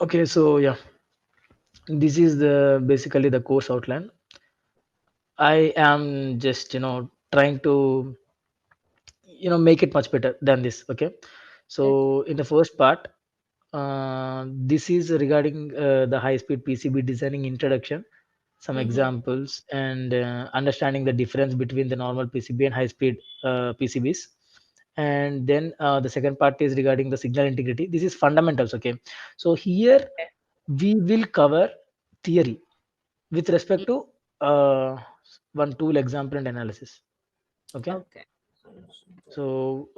Okay, so yeah, this is the basically the course outline. I am just trying to make it much better than this. Okay, Okay. so in the first part, this is regarding the high speed PCB designing introduction, some Mm-hmm. examples, and understanding the difference between the normal PCB and high speed PCBs. And then the second part is regarding the signal integrity. This is fundamentals. Okay, so here Okay. we will cover theory with respect Mm. to uh, one tool example and analysis. Okay, Okay. so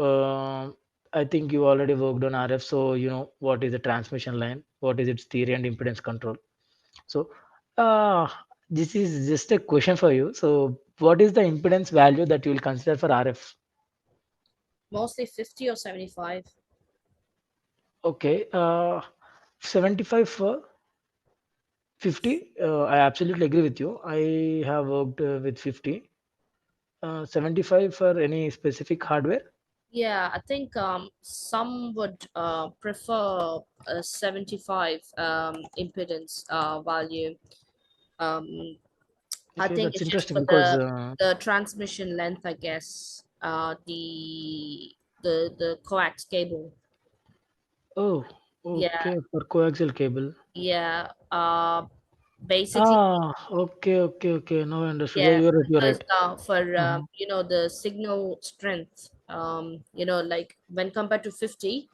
I think you already worked on RF, so you know what is a transmission line, what is its theory and impedance control. So uh, this is just a question for you. So what is the impedance value that you will consider for RF? Mostly 50 or 75. Okay, 75 for 50. I absolutely agree with you. I have worked with 50. 75 for any specific hardware. Yeah, I think some would prefer a 75 impedance value. Um, I Okay, think that's it's just interesting for because the transmission length, I guess. The coax cable. oh, Yeah, okay, for coaxial cable. yeah. Basically, Okay. Now I understood. Yeah, yeah, you're right. You're because right. for Uh-huh. the signal strength, like when compared to 50,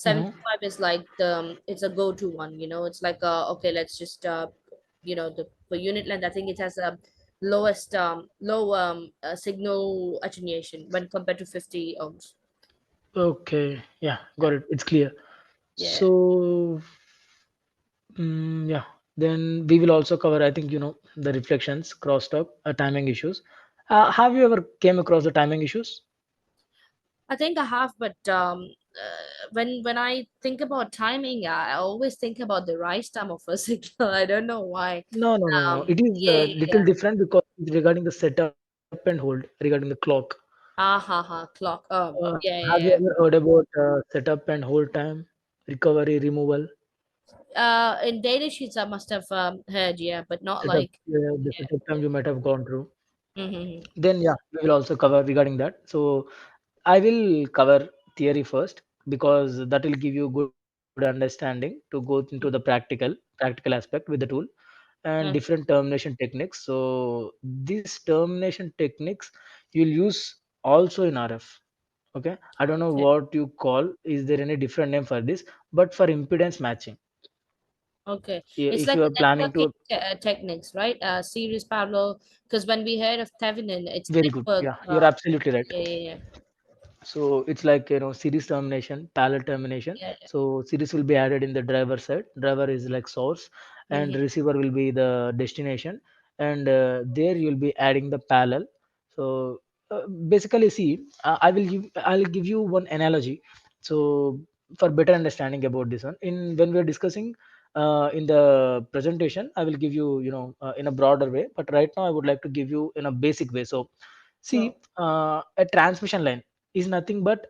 Uh-huh. 75 is like it's a go-to one. It's like okay, let's just the per unit length. I think it has a lowest low signal attenuation when compared to 50 ohms. Okay. Yeah, Yeah, got it. It's clear. yeah. So, yeah. Then we will also cover, I think, the reflections, crosstalk, timing issues. Have you ever came across the timing issues? I think I have, but when I think about timing, I always think about the rise time of a signal. I don't know why. No. It is Yeah, yeah, little yeah. different because it's regarding the setup and hold, regarding the clock. Ah, ha, ha, clock. Yeah, Have you yeah, ever heard about setup and hold time, recovery, removal, yeah. In data sheets, I must have heard, yeah, but not setup, like, the setup time you might have gone through? mm-hmm. Then yeah, we will also cover regarding that. So I will cover theory first because that will give you good understanding to go into the practical aspect with the tool and Mm-hmm. different termination techniques. So these termination techniques you'll use also in RF. Okay, I don't know Okay, what you call. Is there any different name for this? But for impedance matching, okay. It's if like you are the planning networking to, techniques, right? Series parallel. Because when we heard of Thevenin, it's very good. network. Yeah, you're absolutely right. Yeah, yeah, So it's like series termination, parallel termination. yeah, So series will be added in the driver side. Driver is like source, yeah. and Mm-hmm. receiver will be the destination. And there you'll be adding the parallel. So basically, see, I'll give you one analogy. So for better understanding about this one, in when we're discussing in the presentation, I will give you in a broader way. But right now, I would like to give you in a basic way. So Sure. see, a transmission line is nothing but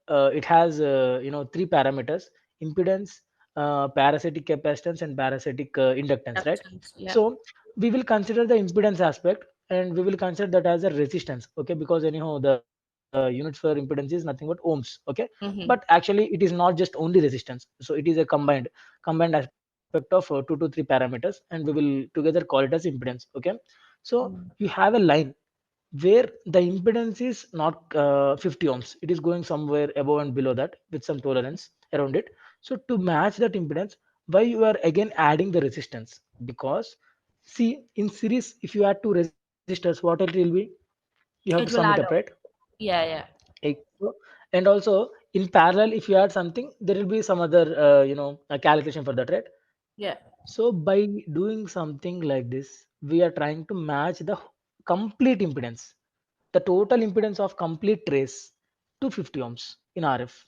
it has three parameters: impedance, parasitic capacitance, and parasitic inductance, right? Acceptance. Yeah. So we will consider the impedance aspect and we will consider that as a resistance, okay? Because anyhow the units for impedance is nothing but ohms, okay? But Mm-hmm. actually it is not just only resistance, so it is a combined aspect of two to three parameters, and we will together call it as impedance, okay? So you have a line where the impedance is not 50 ohms, it is going somewhere above and below that with some tolerance around it. So to match that impedance, why you are again adding the resistance? Because see, in series if you add two resistors, what it will be, you have to sum it It up, will right? add up. Yeah, yeah. So, and also in parallel if you add something, there will be some other a calculation for that, right? Yeah. So by doing something like this, we are trying to match the complete impedance, the total impedance of complete trace to 50 ohms in RF.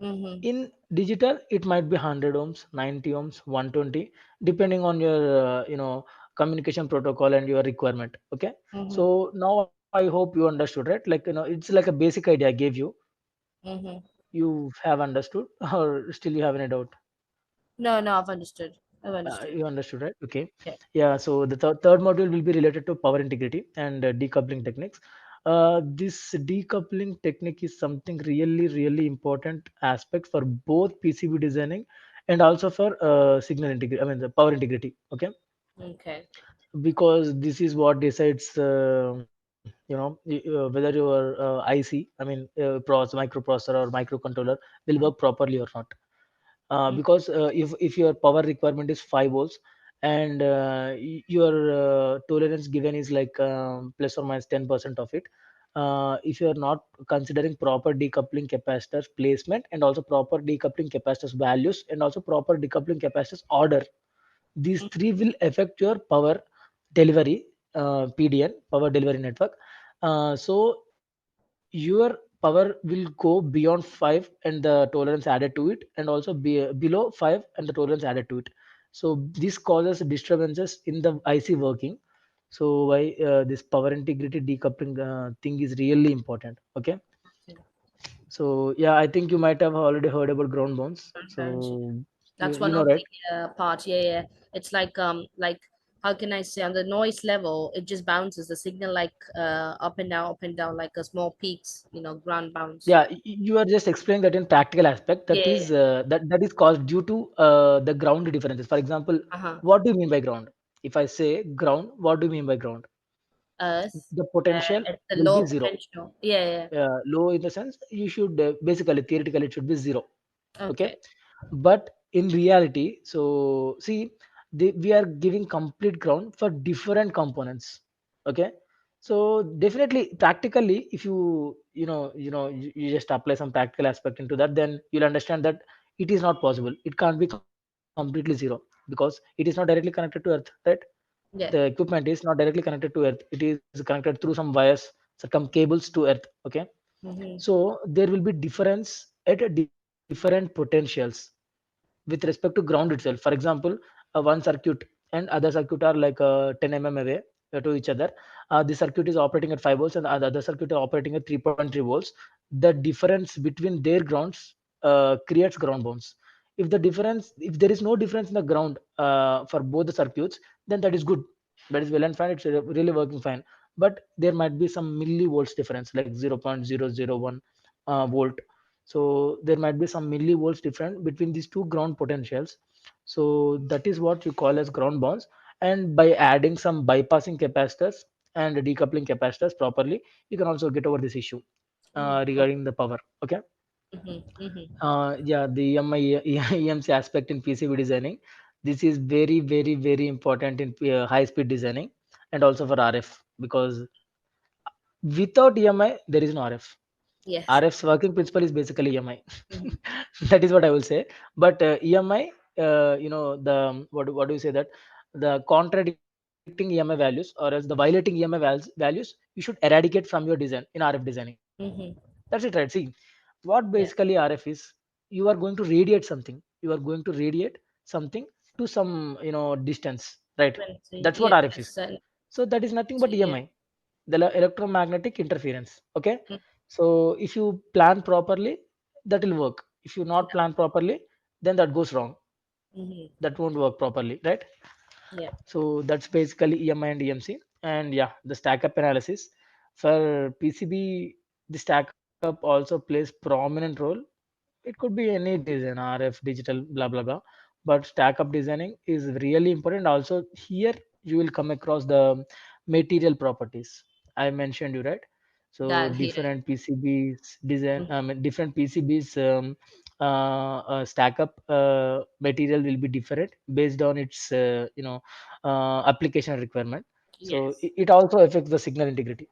Mm-hmm. In digital, it might be 100 ohms, 90 ohms, 120, depending on your communication protocol and your requirement. Okay. Mm-hmm. So now I hope you understood, right? Like it's like a basic idea I gave you. Mm-hmm. You have understood, or still you have any doubt? No, no, I've understood. I've understood. You understood, right? Okay. Yeah. Yeah. So the third module will be related to power integrity and decoupling techniques. This decoupling technique is something really, really important aspect for both PCB designing and also for signal integrity. I mean, the power integrity. Okay, Okay. because this is what decides, whether your IC, I mean, microprocessor or microcontroller will work properly or not. Mm, Because if your power requirement is 5 volts and your tolerance given is like plus or minus 10% of it, if you are not considering proper decoupling capacitors placement and also proper decoupling capacitors values and also proper decoupling capacitors order, these mm, three will affect your power delivery, PDN, power delivery network. So your power will go beyond 5 and the tolerance added to it, and also below 5 and the tolerance added to it. So this causes disturbances in the IC working. So why this power integrity decoupling thing is really important. Okay. okay. So yeah, I think you might have already heard about ground bonds. Transparency. So That's you one know, of right? the part. Yeah, yeah. It's like how can I say, on the noise level, it just bounces the signal like up and down, like a small peaks, ground bounce. Yeah, you are just explaining that in practical aspect. Yeah. That is that is caused due to the ground differences. For example, Uh-huh. what do you mean by ground? If I say ground, what do you mean by ground? Earth. The potential It's the will be low zero. potential. Yeah, yeah. Low in the sense you should basically theoretically it should be zero. Okay, Okay. but in reality, so see, we are giving complete ground for different components. Okay, so definitely practically if you just apply some practical aspect into that, then you'll understand that it is not possible, it can't be completely zero because it is not directly connected to earth, right? The Yeah. equipment is not directly connected to earth, it is connected through some wires, some cables to earth. Okay, Mm-hmm. so there will be difference at a different potentials with respect to ground itself. For example, one circuit and other circuit are like 10 mm away to each other. The circuit is operating at 5 volts and the other circuit is operating at 3.3 volts. The difference between their grounds creates ground bonds. If there is no difference in the ground for both the circuits, then that is good. That is well and fine. It's really working fine. But there might be some millivolts difference, like 0.001 volt. So there might be some millivolts difference between these two ground potentials. So that is what you call as ground bonds. And by adding some bypassing capacitors and decoupling capacitors properly, you can also get over this issue Mm, okay. regarding the power. Okay. Mm-hmm. Mm-hmm. Yeah, the EMC aspect in PCB designing, this is very, very, very important in high speed designing and also for RF, because without EMI, there is no RF. Yes. RF's working principle is basically EMI. Mm-hmm. That is what I will say. But EMI, what do you say that the contradicting EMI values or else the violating EMI values, you should eradicate from your design in RF designing. Mm-hmm. That's it, right? See, what Yeah. basically RF is, you are going to radiate something. You are going to radiate something to some distance, right? Frequency. That's what Yeah. RF is. It's an So that is nothing but frequency. Yeah. EMI, the electromagnetic interference. Okay, Mm, so if you plan properly, that will work. If you not plan properly, then that goes wrong. mm-hmm. That won't work properly, right? Yeah. So that's basically EMI and EMC. And yeah, the stack up analysis for PCB, the stack up also plays prominent role. It could be any design, RF, digital, blah blah blah. But stack up designing is really important. Also, here you will come across the material properties. I mentioned you, right? So That here. different PCBs design, Mm, different PCBs stack up material will be different based on its application requirement. So yes. it also affects the signal integrity.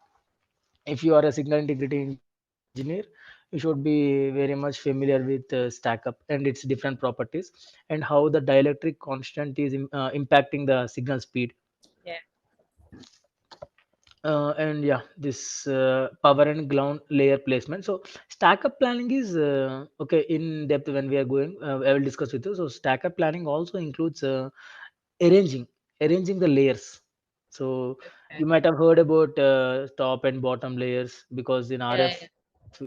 If you are a signal integrity engineer, you should be very much familiar with stack up and its different properties and how the dielectric constant is impacting the signal speed. Yeah. And yeah, this power and ground layer placement. So stack up planning is okay in depth. When we are going, I will discuss with you. So stack up planning also includes arranging arranging the layers. So you Okay. might have heard about top and bottom layers, because in Yeah. RF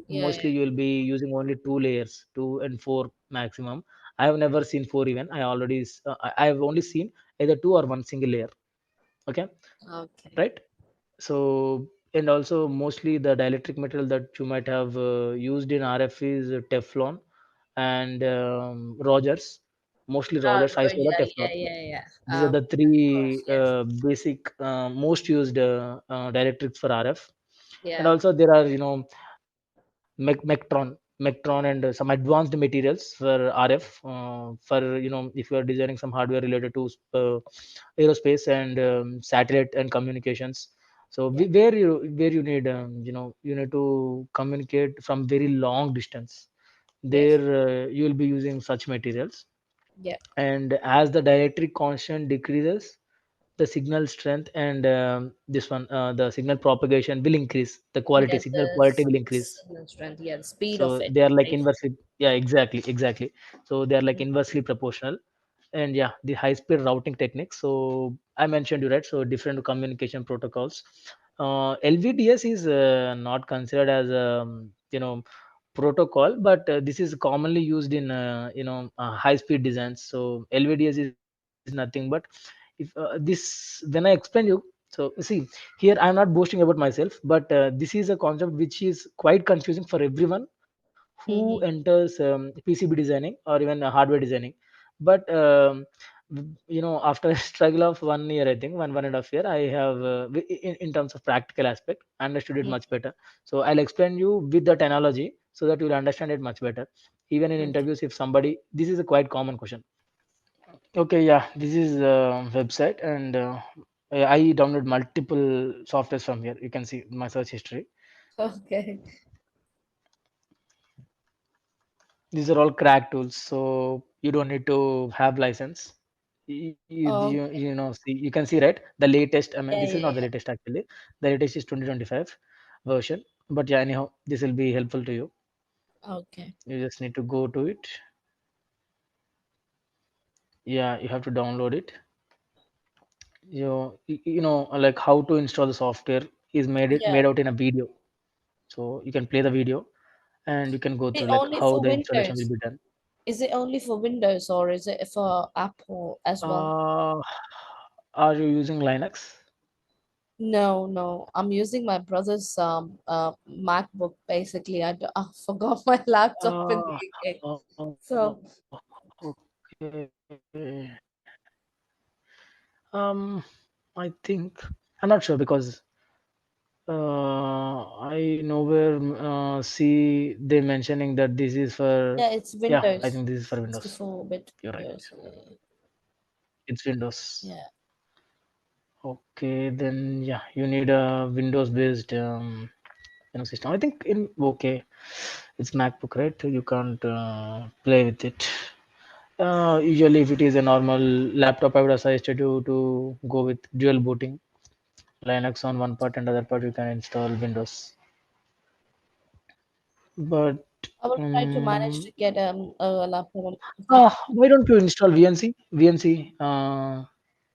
Yeah. mostly you will be using only two layers, 2 and 4 maximum. I have never seen four even. I have only seen either two or one single layer. Okay, Okay. right? So, and also mostly the dielectric material that you might have used in RF is Teflon and Rogers. Mostly Rogers, Oh, high-speed or yeah, Teflon. yeah, yeah, yeah. These are the Of course, three yes. basic, most used dielectrics for RF. And Yeah, also there are, Mectron and some advanced materials for RF, for if you are designing some hardware related to aerospace and satellite and communications. So yeah, where you need you need to communicate from very long distance. yes, There you will be using such materials. yeah, And as the dielectric constant decreases, the signal strength and the signal propagation will increase, the quality, yeah. signal The quality will increase. signal strength, yeah, the speed of So it, they are like right? inversely, yeah, exactly. So they are like Mm. inversely proportional. And yeah, the high speed routing techniques, so I mentioned you, right? So different communication protocols. LVDS is not considered as protocol, but this is commonly used in high speed designs. So LVDS is nothing but, if this when I explain you, so see, here I'm not boasting about myself, but this is a concept which is quite confusing for everyone who Mm-hmm. enters PCB designing or even hardware designing. But after a struggle of 1 year, I think 1.5 year, I have in terms of practical aspect understood it much better. So I'll explain you with that analogy so that you'll understand it much better. Even in Okay. interviews, if somebody, this is a quite common question. Okay, yeah, this is a website, and I download multiple softwares from here. You can see my search history. Okay. These are all crack tools, so you don't need to have license. You Okay. know, see, you can see, right? The latest. I mean, this Yeah, is not the yeah, latest actually. The latest is 2025 version. But yeah, anyhow, this will be helpful to you. yeah. Okay. You just need to go to it. Yeah, you have to download it. Like how to install the software is Yeah. made out in a video. So you can play the video and you can go Is it through like only how for the installation will Windows? be done. Is it only for Windows or is it for Apple as well? Uh, are you using Linux? No, no. I'm using my brother's MacBook basically. I forgot my laptop in the Uh, UK. So, okay. I think I'm not sure because I nowhere see they mentioning that this is for. yeah, it's Yeah, I Windows. think this is for Windows. 64-bit You're right. Windows. It's Windows. Yeah. Okay, then yeah, you need a Windows-based system. I think in okay, it's MacBook, right? You can't play with it. Usually, if it is a normal laptop, I would suggest you to go with dual booting, Linux on one part and other part you can install Windows. But I will try to manage um, to get a laptop. Okay. why don't you install VNC?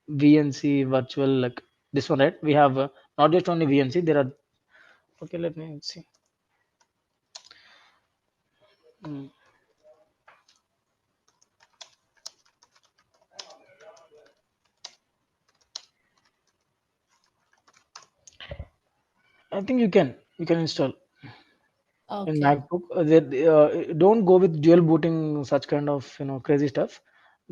VNC virtual, like this one, right? We have not just only VNC. There are, okay. Let me see. Mm, I think you can install in Okay. MacBook. Don't go with dual booting, such kind of crazy stuff.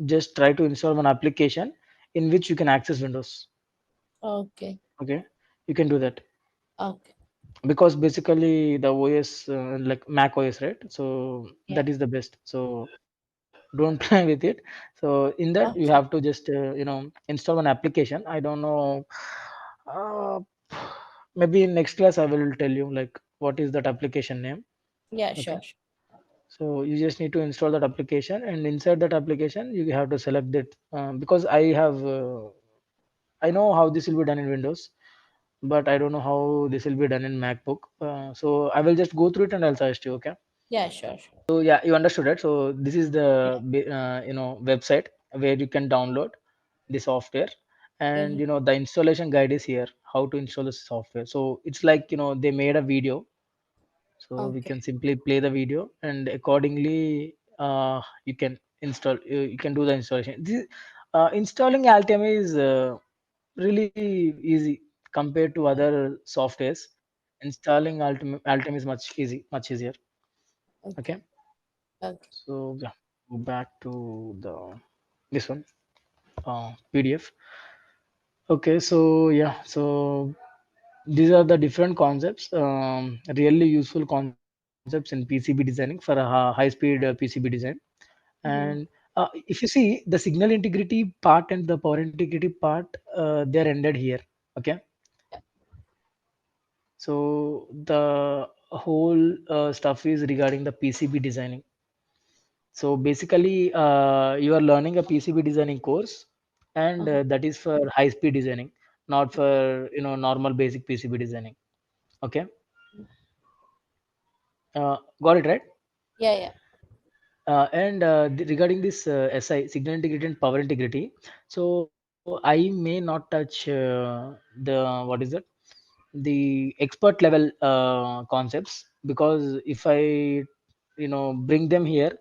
Just try to install one application in which you can access Windows. Okay. Okay, you can do that Okay. because basically the OS, like Mac OS, right? So Yeah. that is the best. So don't play with it. So in that you have to Okay. just install one application. I don't know. Uh, Maybe in next class I will tell you like what is that application name. Yeah, Okay. sure. Sure. So you just need to install that application, and inside that application you have to select it, because I know how this will be done in Windows, but I don't know how this will be done in MacBook. So I will just go through it and I'll suggest you. Okay. Yeah, sure. Sure. So yeah, you understood, right? So this is the Yeah. website where you can download the software, and Mm-hmm. the installation guide is here. How to install the software. So it's like they made a video, so we Okay. can simply play the video and accordingly you can You can do the installation. Installing Altium is really easy compared to other softwares. Installing Altium is much easier. Okay. Okay, Okay. so yeah, go back to the this one PDF. Okay, so yeah, so these are the different concepts, really useful concepts in PCB designing for a high-speed PCB design. And Mm-hmm. if you see the signal integrity part and the power integrity part, they're ended here. Okay, so the whole stuff is regarding the PCB designing. So basically, you are learning a PCB designing course, and Uh-huh. that is for high-speed designing, not for normal basic PCB designing. Okay, got it right? Yeah, yeah. Regarding this SI, signal integrity and power integrity, so I may not touch the what is it? The expert level concepts, because if I bring them here,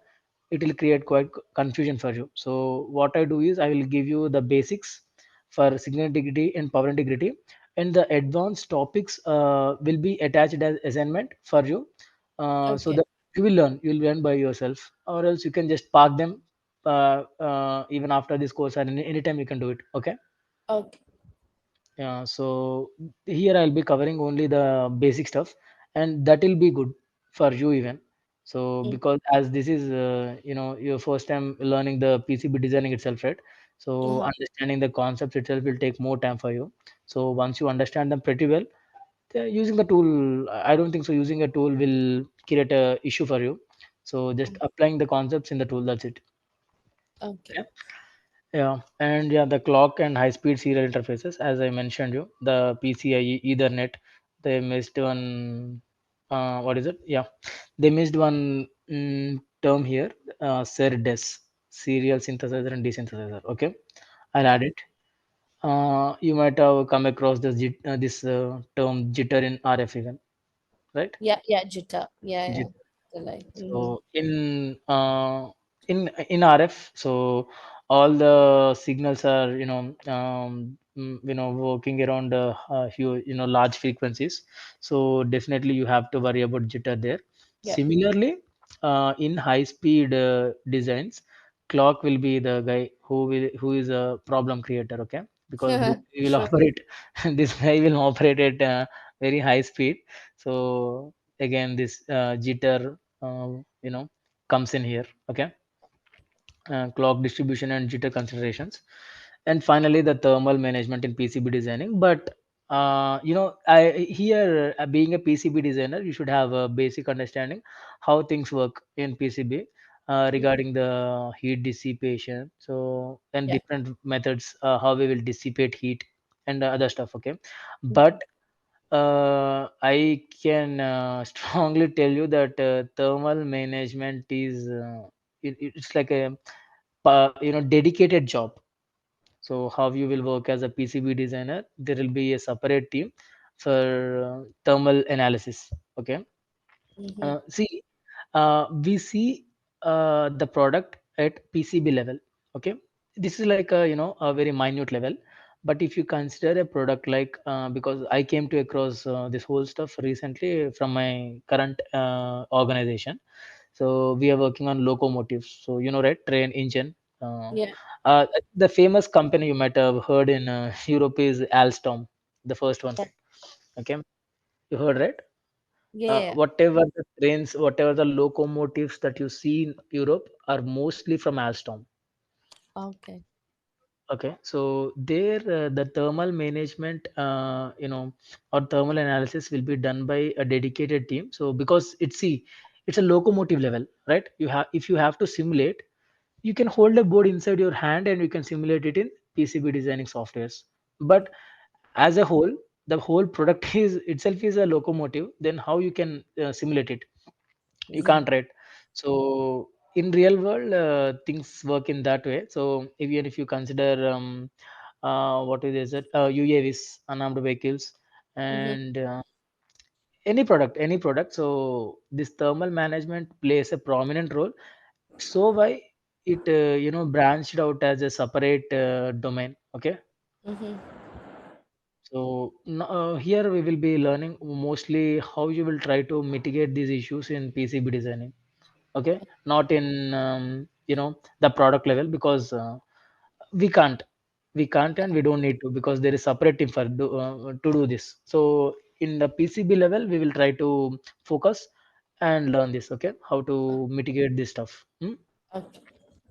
it will create quite confusion for you. So what I do is I will give you the basics for signal integrity and power integrity, and the advanced topics will be attached as assignment for you, so Okay. that you will learn by yourself, or else you can just park them even after this course, and anytime you can do it. Okay. Okay. Yeah, so here I'll be covering only the basic stuff, and that will be good for you even. So Mm. because as this is your first time learning the PCB designing itself, right? So Uh-huh. understanding the concepts itself will take more time for you. So once you understand them pretty well, using the tool, I don't think so. Using a tool will create a issue for you. So just applying the concepts in the tool, that's it. Okay. Okay. Yeah, and yeah, the clock and high-speed serial interfaces, as I mentioned you, the PCIe Ethernet, they missed one. What is it? Yeah, they missed one term here. SERDES, serial synthesizer and desynthesizer. Okay, I'll add it. You might have come across this term jitter in RF even, right? Yeah, yeah, Jita. Yeah, yeah. Jitter. The like. Mm-hmm. So in RF, so all the signals are working around large frequencies. So definitely you have to worry about jitter there. Yeah. Similarly, in high speed designs, clock will be the guy who is a problem creator. Okay, because this will Sure. operate. This guy will operate at very high speed. So again, this jitter comes in here. Okay, clock distribution and jitter considerations, and finally the thermal management in PCB designing. But I here, being a PCB designer, you should have a basic understanding how things work in PCB, Mm. regarding the heat dissipation, so and Yeah. different methods, how we will dissipate heat and other stuff. Okay, Mm-hmm. but I can strongly tell you that thermal management is it's like a dedicated job. So how you will work as a PCB designer? There will be a separate team for thermal analysis. Okay. Mm-hmm. We see the product at PCB level. Okay, this is like a very minute level. But if you consider a product like, because I came to across this whole stuff recently from my current organization. So we are working on locomotives. So right, train engine. Uh, Yeah. the famous company you might have heard in Europe is Alstom, the first one. Yeah. Okay, you heard right? Yeah. Yeah. Whatever the trains, whatever the locomotives that you see in Europe are mostly from Alstom. Okay. Okay, so there the thermal management, or thermal analysis will be done by a dedicated team. So because it's a locomotive level, right? If you have to simulate, you can hold a board inside your hand and you can simulate it in PCB designing softwares. But as a whole, the whole product is itself is a locomotive. Then how you can simulate it? You Mm-hmm. can't, right? So in real world, things work in that way. So even if you consider what is it, UAVs, unarmed vehicles, Mm-hmm. and any product, so this thermal management plays a prominent role. So why? it branched out as a separate domain. Okay. Mm-hmm. So here we will be learning mostly how you will try to mitigate these issues in PCB designing. Okay, not in the product level, because we can't and we don't need to, because there is separate team to do this. So in the PCB level we will try to focus and learn this. Okay, how to mitigate this stuff. Okay.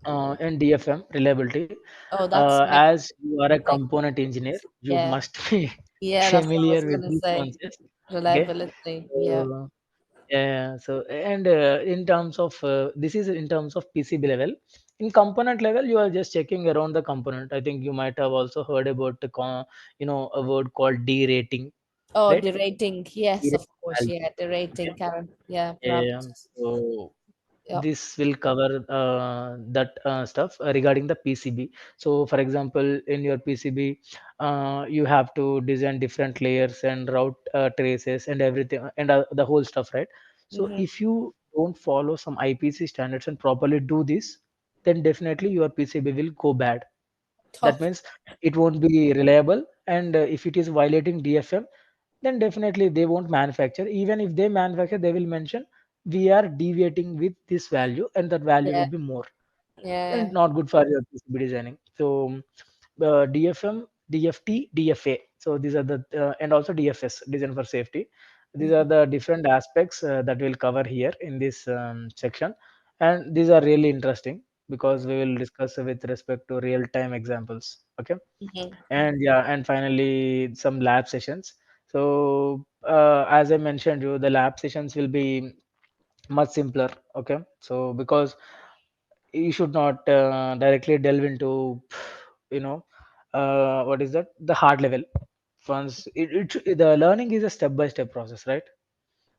And DFM reliability. Oh, that's my As you are a thing. component engineer, you Yeah. must be Yeah, that's what I familiar was with gonna these say. concepts. Okay, Reliability. Yeah. so yeah, so and in terms of this is in terms of PCB level. In component level, you are just checking around the component. I think you might have also heard about a word called derating, Oh, right? the rating. Yes, of Derating course. value. Yeah, the rating, Okay. Karen. Yeah, Yeah, parameters. so Yeah. this will cover that stuff regarding the PCB. So, for example, in your PCB, you have to design different layers and route traces and everything and the whole stuff, right? So, Mm-hmm. if you don't follow some IPC standards and properly do this, then definitely your PCB will go bad. That Okay. means it won't be reliable, and if it is violating DFM, then definitely they won't manufacture. Even if they manufacture, they will mention we are deviating with this value, and that value Yeah. will be more, Yeah. and not good for your PCB designing. So DFM, DFT, DFA. So these are the and also DFS, design for safety. These are Mm-hmm. the different aspects that we'll cover here in this section, and these are really interesting because we will discuss with respect to real time examples. Okay, Mm-hmm. and yeah, and finally some lab sessions. So as I mentioned you, the lab sessions will be much simpler. Okay, so because you should not directly delve into you know what is that, the hard level. Once the learning is a step by step process, right?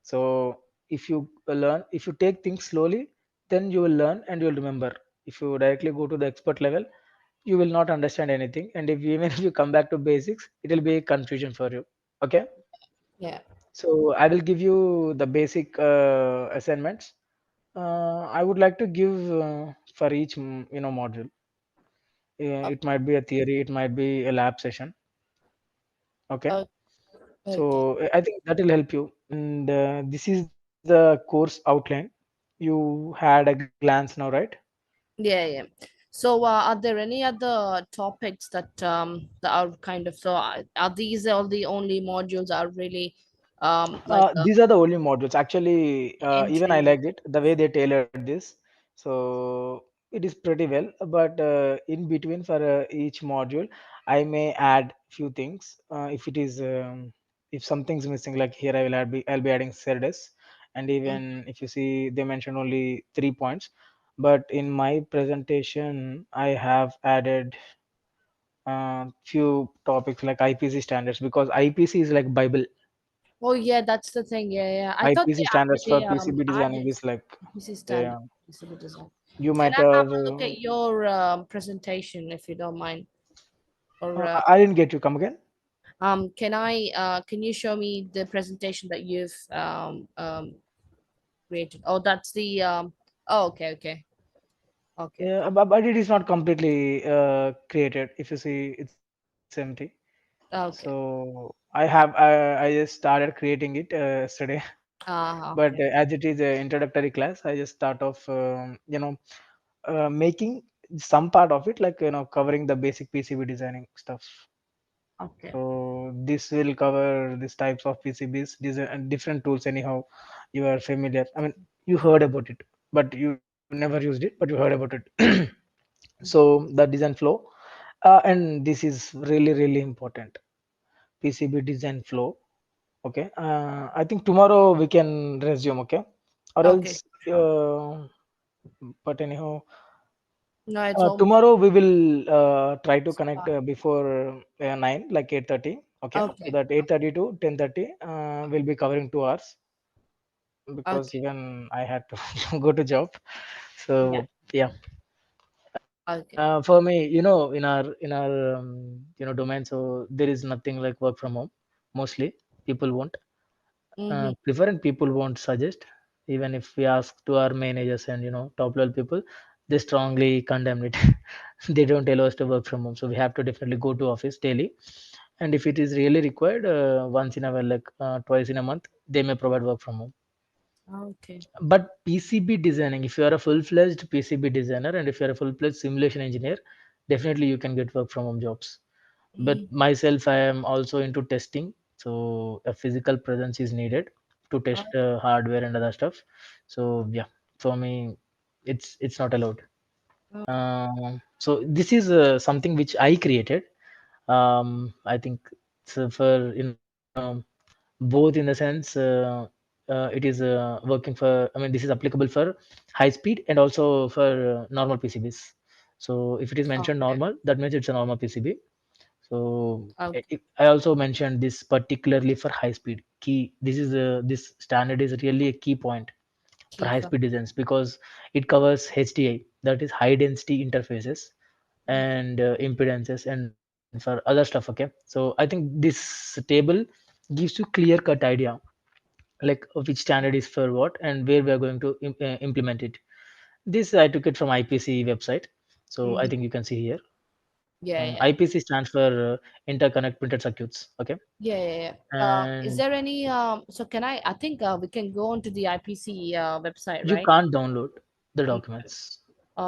So if you take things slowly, then you will learn and you will remember. If you directly go to the expert level, you will not understand anything, and if even if you come back to basics, it will be confusion for you. Okay, Yeah. so I will give you the basic assignments. I would like to give for each module. It might be a theory, it might be a lab session. Okay, Oh, so okay. I think that will help you. And this is the course outline. You had a glance now, right? Yeah, yeah. So, are there any other topics that are kind of are these all the only modules are really like These are the only modules. Actually, even I entry? liked it the way they tailored this. So it is pretty well. But in between for each module, I may add few things. If it is if something's missing, like here I'll be adding CERDES, and Mm. even if you see they mentioned only 3 points, but in my presentation I have added few topics like IPC standards, because IPC is like Bible. Oh yeah, that's the thing. Yeah, yeah. I thought IPC standards they for actually PCB designing added is like, PC standard yeah, PCB design. you Can might I have have. a look at your presentation if you don't mind? Or I didn't get you. Come again. can you show me the presentation that you've created? Oh, that's the oh, okay, okay, okay, Yeah, but it is not completely created. If you see, it's empty. okay. So I just started creating it yesterday. Ah, But okay, as it is an introductory class, I just start off, making some part of it, like covering the basic PCB designing stuff. okay. So this will cover these types of PCBs, design and different tools. Anyhow, you are familiar. I mean, you heard about it, but you never used it, but you heard about it. So the design flow, and this is really important. PCB design flow. Okay. I think tomorrow we can resume. Okay, or Okay, else. sure. But anyhow, No, it's almost tomorrow we will try to connect fine. before 9, like 8:30. Okay, so Okay, that 8:30 to 10:30 will be covering 2 hours, because okay, even I had to go to job. yeah, So yeah, okay. for me, in our domain, so there is nothing like work from home. Mostly people won't Mm-hmm. prefer, and people won't suggest. Even if we ask to our managers and top level people, they strongly condemn it. They don't allow us to work from home, so we have to definitely go to office daily. And if it is really required, once in a while, like twice in a month, they may provide work from home. Okay. But PCB designing, if you are a full-fledged PCB designer and if you are a full-fledged simulation engineer, definitely you can get work from home jobs. But Mm. myself, I am also into testing, so a physical presence is needed to Oh, test hardware and other stuff. So yeah, for me, it's not allowed. oh, So this is something which I created. I think so for both in the sense it is working for. I mean, this is applicable for high speed and also for normal PCBs. So if it is mentioned okay. normal, that means it's a normal PCB. So Okay. I also mentioned this particularly for high speed key. This standard is really a key point for high Kifa. speed designs because it covers HDI, that is high density interfaces, and impedances, and for other stuff. Okay, so I think this table gives you clear cut idea, like which standard is for what and where we are going to implement it. This I took it from IPC website, so I Mm-hmm. think you can see here. Yeah, yeah. IPC stands for interconnect printed circuits. Okay, Yeah, yeah, yeah. Is and there any so can I think we can go onto the IPC website, you right? can't download the Okay. documents.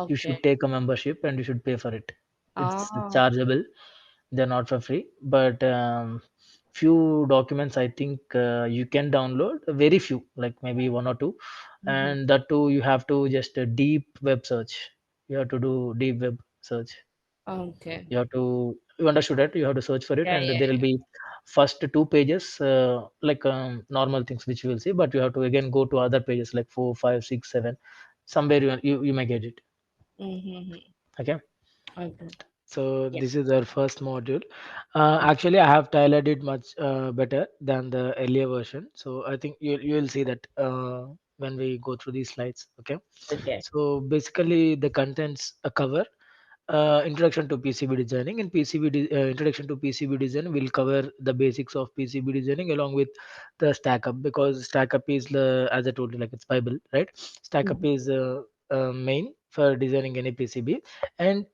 You should Okay. take a membership and you should pay for it. It's Ah, chargeable. They're not for free, but few documents I think you can download. Very few, like maybe one or two, mm-hmm. and that too you have to just a deep web search. You have to do deep web search. Okay. You understood it. You have to search for it, Yeah, and yeah, there will be first two pages like normal things which you will see, but you have to again go to other pages like 4, 5, 6, 7. Somewhere you may get it. yeah. Mm-hmm. Okay. Okay. So Yeah. this is our first module. Actually, I have tailored it much better than the earlier version. So I think you will see that when we go through these slides. Okay. Okay. So basically, the contents cover introduction to PCB designing. And introduction to PCB design will cover the basics of PCB designing along with the stack up, because stack up is the, as I told you, like it's Bible, right? Stack up Mhm. is main for designing any PCB, and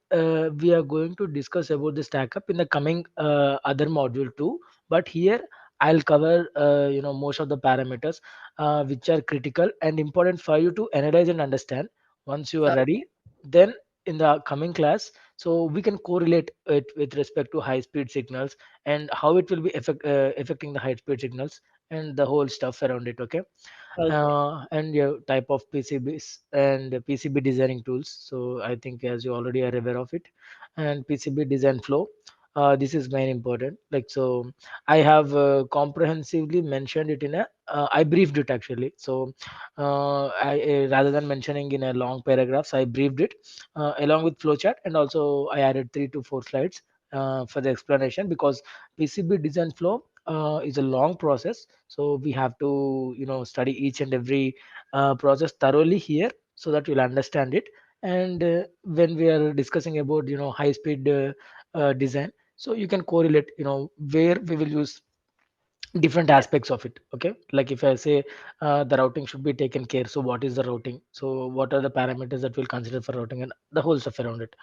we are going to discuss about the stack up in the coming other module too. But here I'll cover most of the parameters which are critical and important for you to analyze and understand. Once you are Okay. ready, then in the coming class, so we can correlate it with respect to high speed signals and how it will be affecting the high speed signals and the whole stuff around it. Okay. Okay. And your type of PCBs and PCB designing tools. So I think as you already are aware of it, and PCB design flow. This is very important. Like so, I have comprehensively mentioned it in a. I briefed it actually. So, rather than mentioning in a long paragraphs, I briefed it along with flowchart, and also I added 3 to 4 slides for the explanation, because PCB design flow is a long process, so we have to study each and every process thoroughly here so that we'll understand it. And when we are discussing about high speed design, so you can correlate where we will use different Yeah. aspects of it. Okay, like if I say the routing should be taken care, so what is the routing, so what are the parameters that we'll consider for routing and the whole stuff around it.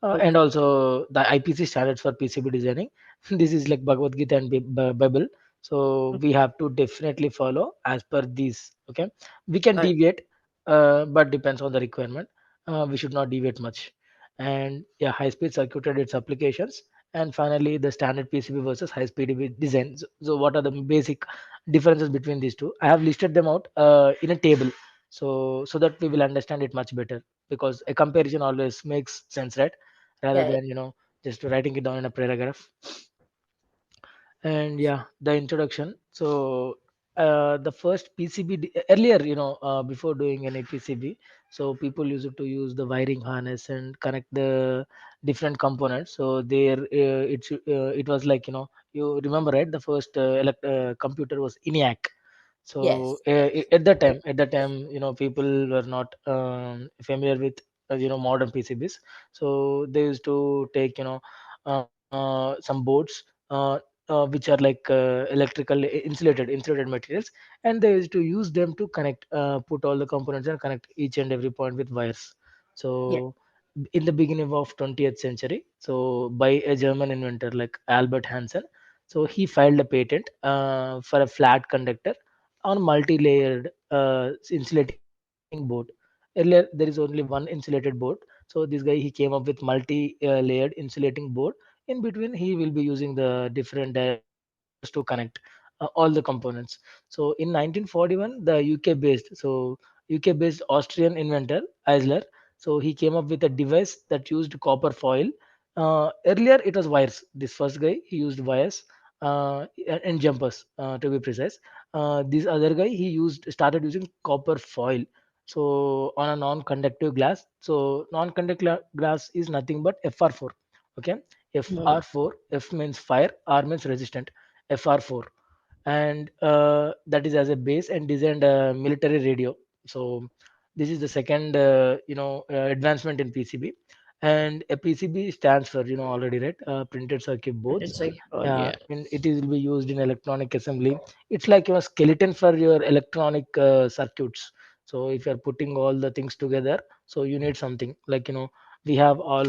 And Okay. also the IPC standards for PCB designing. This is like Bhagavad Gita and Bible. So we have to definitely follow as per these. Okay, we can Okay. deviate, but depends on the requirement. We should not deviate much. And yeah, high speed circuited its applications. And finally, the standard PCB versus high speed design. So what are the basic differences between these two? I have listed them out in a table, so that we will understand it much better, because a comparison always makes sense, right? Rather Yeah. than just writing it down in a paragraph. And yeah, the introduction. So the first PCB earlier, before doing any PCB, so people used to use the wiring harness and connect the different components. So there it was like, you remember, right? The first computer was ENIAC. So Yes. at that time, people were not familiar with modern PCBs. So they used to take some boards which are like electrical insulated materials, and they used to use them to connect, put all the components and connect each and every point with wires. Yeah. So in the beginning of 20th century, so by a German inventor like Albert Hansen, so he filed a patent for a flat conductor on multi-layered insulating board. Earlier there is only one insulated board, so this guy he came up with multi-layered insulating board. In between he will be using the different diameters to connect all the components. So in 1941 the UK based, so UK based Austrian inventor Eisler, so he came up with a device that used copper foil. Earlier it was wires. This first guy he used wires and jumpers to be precise. This other guy he used started using copper foil. So on a non-conductive glass. So non-conductive glass is nothing but FR4. Okay, Mhm. FR4. F means fire, R means resistant. FR4, and that is as a base and designed a military radio. So this is the second advancement in PCB. And a PCB stands for, already read, printed circuit boards. It's like, oh yeah. And it is will be used in electronic assembly. It's like your skeleton for your electronic circuits. So if you're putting all the things together, so you need something like, we have all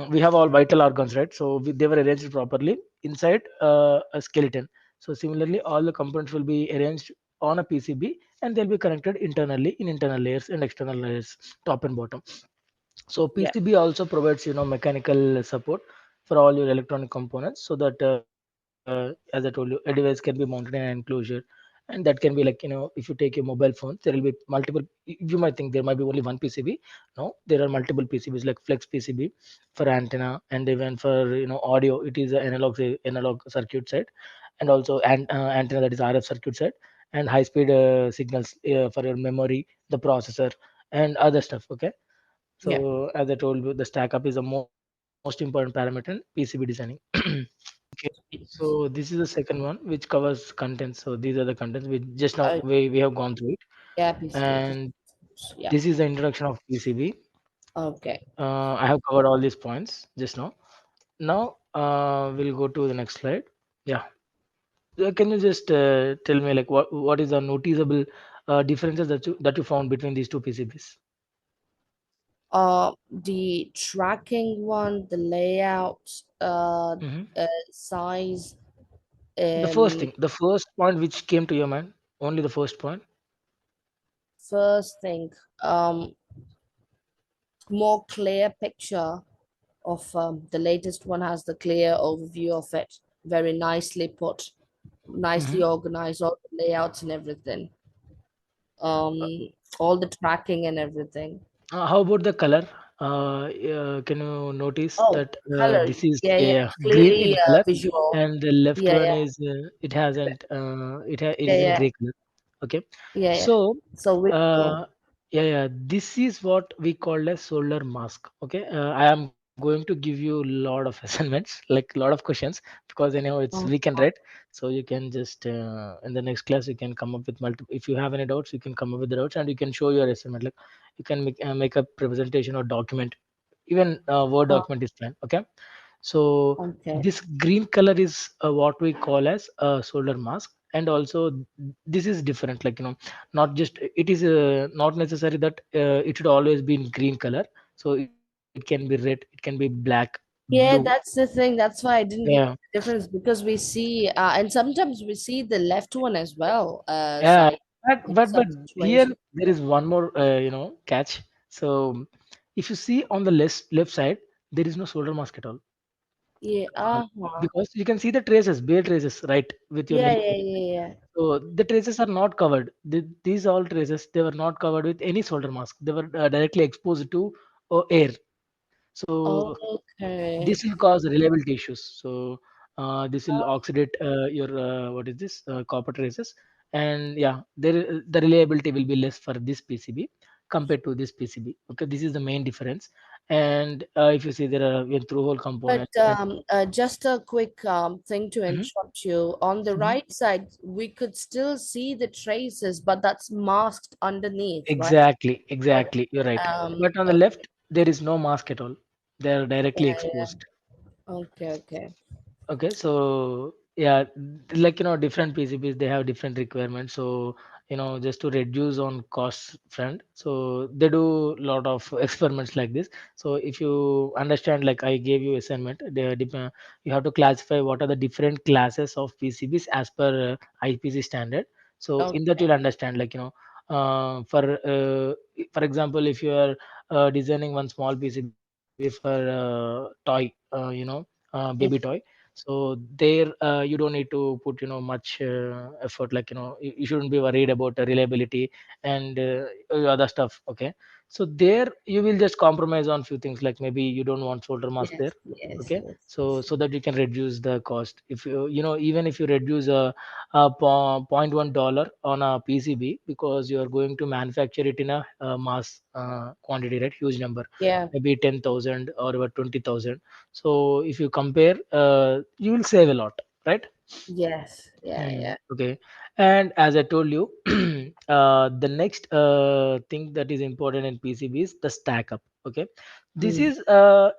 we have all vital organs, right? So they were arranged properly inside a skeleton. So similarly, all the components will be arranged on a PCB, and they'll be connected internally in internal layers and external layers, top and bottom. So Yeah. PCB also provides, mechanical support for all your electronic components, so that, as I told you, a device can be mounted in an enclosure, and that can be like, if you take your mobile phone, there will be multiple. You might think there might be only one PCB. No, there are multiple PCBs like flex PCB for antenna, and even for, audio, it is an analog circuit side, and also antenna, that is RF circuit side, and high speed signals for your memory, the processor, and other stuff. Okay, Yeah. so as I told you, the stack up is the most important parameter in PCB designing. Okay. So this is the second one which covers contents. So these are the contents which just now Uh, we have gone through it. yeah, PCB. And Yeah. this is the introduction of PCB. Okay. I have covered all these points just now. Now we'll go to the next slide. Yeah. Can you just tell me like what is the noticeable differences that you found between these two PCBs? The tracking one, the layout, Mhm. size, The first um, thing, the first point which came to your mind, only the first point. first thing, um, more clear picture of the latest one has the clear overview of it, very nicely put, nicely Mhm. organized, all the layouts and everything, all the tracking and everything. How about the color? Can you notice Oh, that color, this is, yeah, yeah, yeah, green in clearly color, visual, and the left yeah, one yeah, is it yeah, is in yeah, gray color. Okay, yeah, yeah. so So visual. uh, yeah, this is what we call a solar mask. Okay, I am going to give you a lot of assignments, like a lot of questions, because it's Oh, weekend, right? So you can just in the next class you can come up with multiple. If you have any doubts, you can come up with the doubts, and you can show your assignment. Like you can make a presentation or document, even Word oh, document is fine. Okay, so okay. this green color is what we call as a solar mask. And also this is different, like not just it is not necessary that it should always be in green color. So it can be red, it can be black, blue. Yeah, that's the thing. That's why I didn't Yeah, get the difference because we see, and sometimes we see the left one as well. yeah, In but some here situations. there is one more catch. So if you see on the left side, there is no solar mask at all. Yeah. uh, Uh-huh. because you can see the traces, bare traces, right, with your Yeah, nail. yeah, yeah, yeah. So the traces are not covered. These all traces, they were not covered with any solder mask. They were directly exposed to air. So this Okay. will cause reliability issues. So this will oxidate your what is this copper traces, and yeah, the reliability will be less for this PCB compared to this PCB. Okay, this is the main difference. And if you see there are through hole But components and just a quick thing to Mhm, interrupt you. On the mhm. right side, we could still see the traces, but that's masked underneath, right? But Exactly. You're right. But on the left, there is no mask at all. They are directly yeah, yeah. exposed. Okay, okay. Okay, so yeah, like different PCBs they have different requirements. So just to reduce on cost front. So they do lot of experiments like this. So if you understand, like I gave you assignment, you have to classify what are the different classes of PCBs as per IPC standard. So in that Okay. you'll understand, like for example, if you are designing one small PCB for toy, baby toy. So there you don't need to put much effort, like you shouldn't be worried about the reliability and other stuff. Okay, so there you will just compromise on few things, like maybe you don't want solder mask there. Yes, yes, Okay, yes, so yes. so that you can reduce the cost. If even if you reduce point $1 on a PCB, because you are going to manufacture it in a mass quantity, right? Huge number, Yeah. maybe 10,000 or about 20,000. So if you compare, you will save a lot, right? Yes. Yeah, yeah. Okay. And as I told you, the next thing that is important in PCB is the stack up. Okay. This Mm. is, a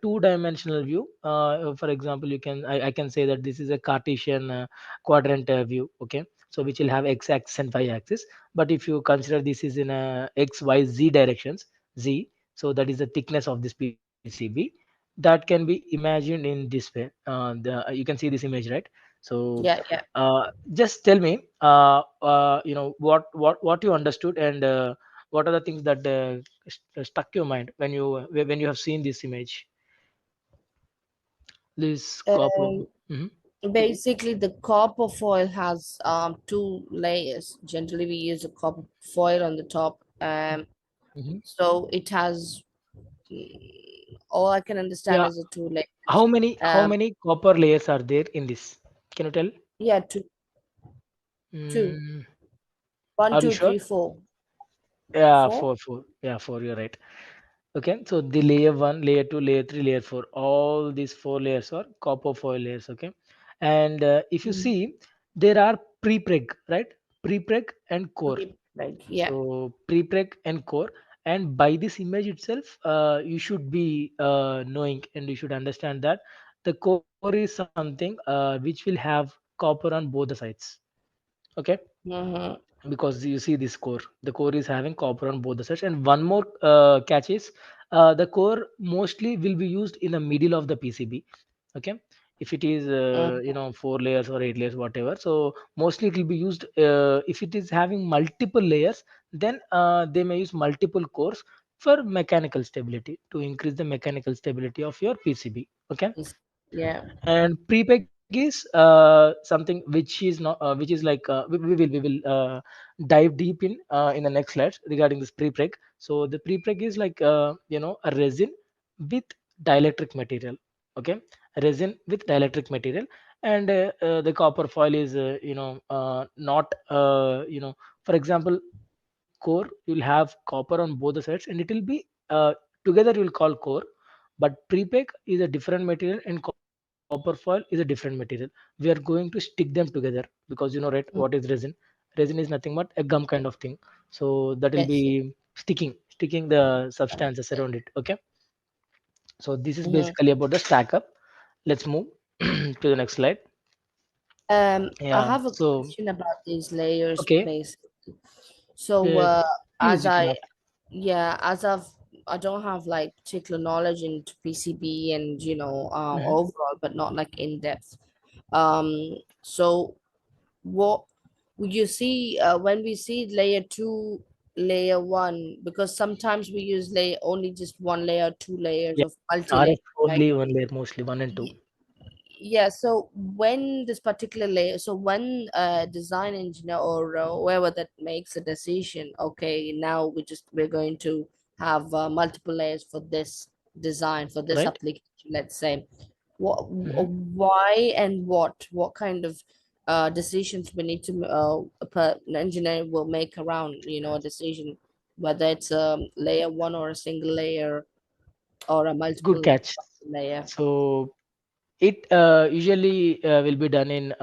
two-dimensional view. For example, I can say that this is a Cartesian quadrant view. Okay. So which will have X axis and Y axis. But if you consider this is in a X, Y, Z directions, Z, so that is the thickness of this PCB, that can be imagined in this way. You can see this image, right? So Yeah, yeah. just tell me, what you understood, and what are the things that stuck your mind when you have seen this image, this copper. Um, Hmm. Basically, the copper foil has two layers. Generally, we use a copper foil on the top. Hmm. So it has all I can understand Yeah, is the two layers. how many copper layers are there in this? Can you tell? Yeah, two. Mm, One, are you two, sure? three, four. Yeah, Four? four. Yeah, four. You're right. Okay, so the layer one, layer two, layer three, layer four, all these four layers are copper foil layers. Okay, and if you Mm. see, there are pre-preg, right? Pre-preg and core. Like, yeah. So pre-preg and core, and by this image itself, you should be knowing, and you should understand that the core is something which will have copper on both the sides. Okay, Mm-hmm. because you see this core, the core is having copper on both the sides. And one more catch is, the core mostly will be used in the middle of the PCB. Okay, if it is Mm. 4 layers or 8 layers, whatever, so mostly it will be used, if it is having multiple layers, then they may use multiple cores for mechanical stability, to increase the mechanical stability of your PCB. Okay, Is- Yeah. and prepeg is something which is like, we will dive deep in the next slides regarding this prepreg. So the prepreg is like, a resin with dielectric material. Okay, resin with dielectric material. And the copper foil is, not, for example, core, you'll have copper on both the sides, and it will be, together you'll call core. But prepeg is a different material, and copper foil is a different material. We are going to stick them together, because right, what is resin? Mm. Resin is nothing but a gum kind of thing. So that will Yes. be sticking the substances around Understand. it. Okay, so this is Mm-hmm. basically about the stack up. Let's move to the next slide. I Yeah, have a so question about these layers, okay, basically. So, uh, as please you can I, ask. yeah, I don't have like particular knowledge into PCB and Mhm. overall, but not like in depth. So what would you see when we see layer two, layer one? Because sometimes we use layer only just one layer, two layers Yeah, of in multi-layer, RF right? only one layer, mostly one and two. Yeah, so when this particular layer, so when design engineer or whoever that makes a decision, okay, now we're going to have multiple layers for this design, for this Right. application, let's say. What, Mhm. why and what kind of decisions we need to an engineer will make around, a decision, whether it's a layer one or a single layer or a Good multiple catch. layer. So it usually will be done in,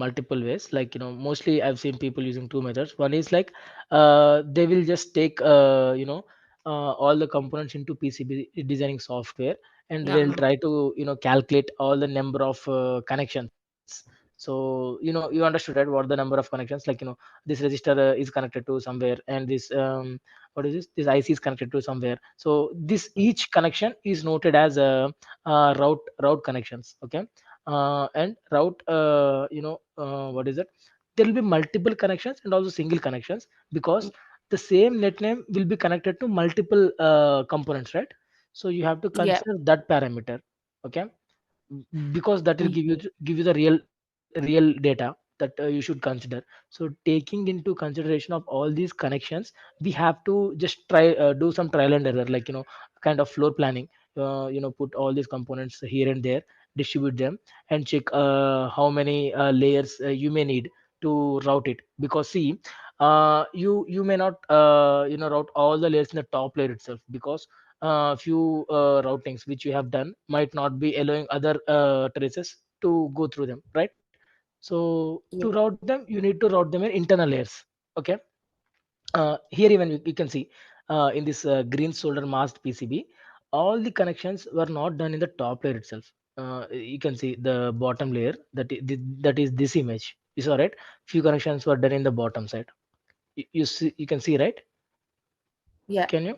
multiple ways. Like, mostly I've seen people using two methods. One is like, they will just take, all the components into PCB designing software, and they'll Uh-huh. try to calculate all the number of connections. So So you understood, right, what the number of connections, like this register is connected to somewhere, and this what is this IC is connected to somewhere. So this each connection is noted as a route connections, okay. And route what is it, there will be multiple connections and also single connections, because the same net name will be connected to multiple components, right? So you have to Yeah, consider that parameter, okay. Because that will mhm, give you the real data that you should consider. So taking into consideration of all these connections, we have to just try do some trial and error, like kind of floor planning. Put all these components here and there, distribute them, and check how many layers you may need to route it. Because see, you may not route all the layers in the top layer itself, because few routings which you have done might not be allowing other traces to go through them, right? So to yeah, route them, you need to route them in internal layers, okay. Here even you can see in this green solder masked PCB, all the connections were not done in the top layer itself. You can see the bottom layer, that is this image. You saw, right? Few connections were done in the bottom side. You see, you can see, right? yeah, Can you?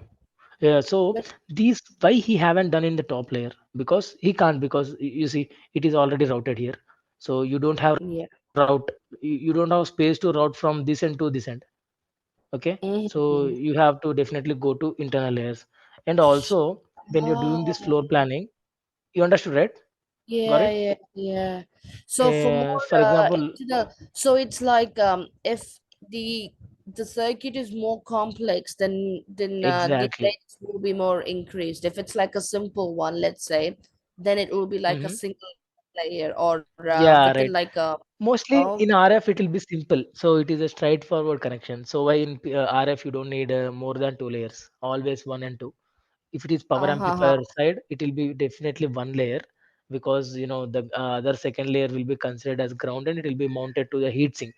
Yeah. So but these, why he haven't done in the top layer? Because he can't, because you see it is already routed here. So you don't have yeah. route. You don't have space to route from this end to this end. Okay. So Mhm. you have to definitely go to internal layers. And also when you're doing this Oh, floor planning, you understood, right? Got yeah, it? yeah, yeah. So for more For example, into the, so it's like if the the circuit is more complex, then the exactly. length will be more increased. If it's like a simple one, let's say, then it will be like a Hmm. single layer or Yeah, within right. like a. Mostly in Okay. RF, it will be simple. So it is a straightforward connection. So why in RF, you don't need more than two layers, always one and two. If it is power Uh-huh. amplifier side, it will be definitely one layer, because the other second layer will be considered as ground, and it will be mounted to the heat sink,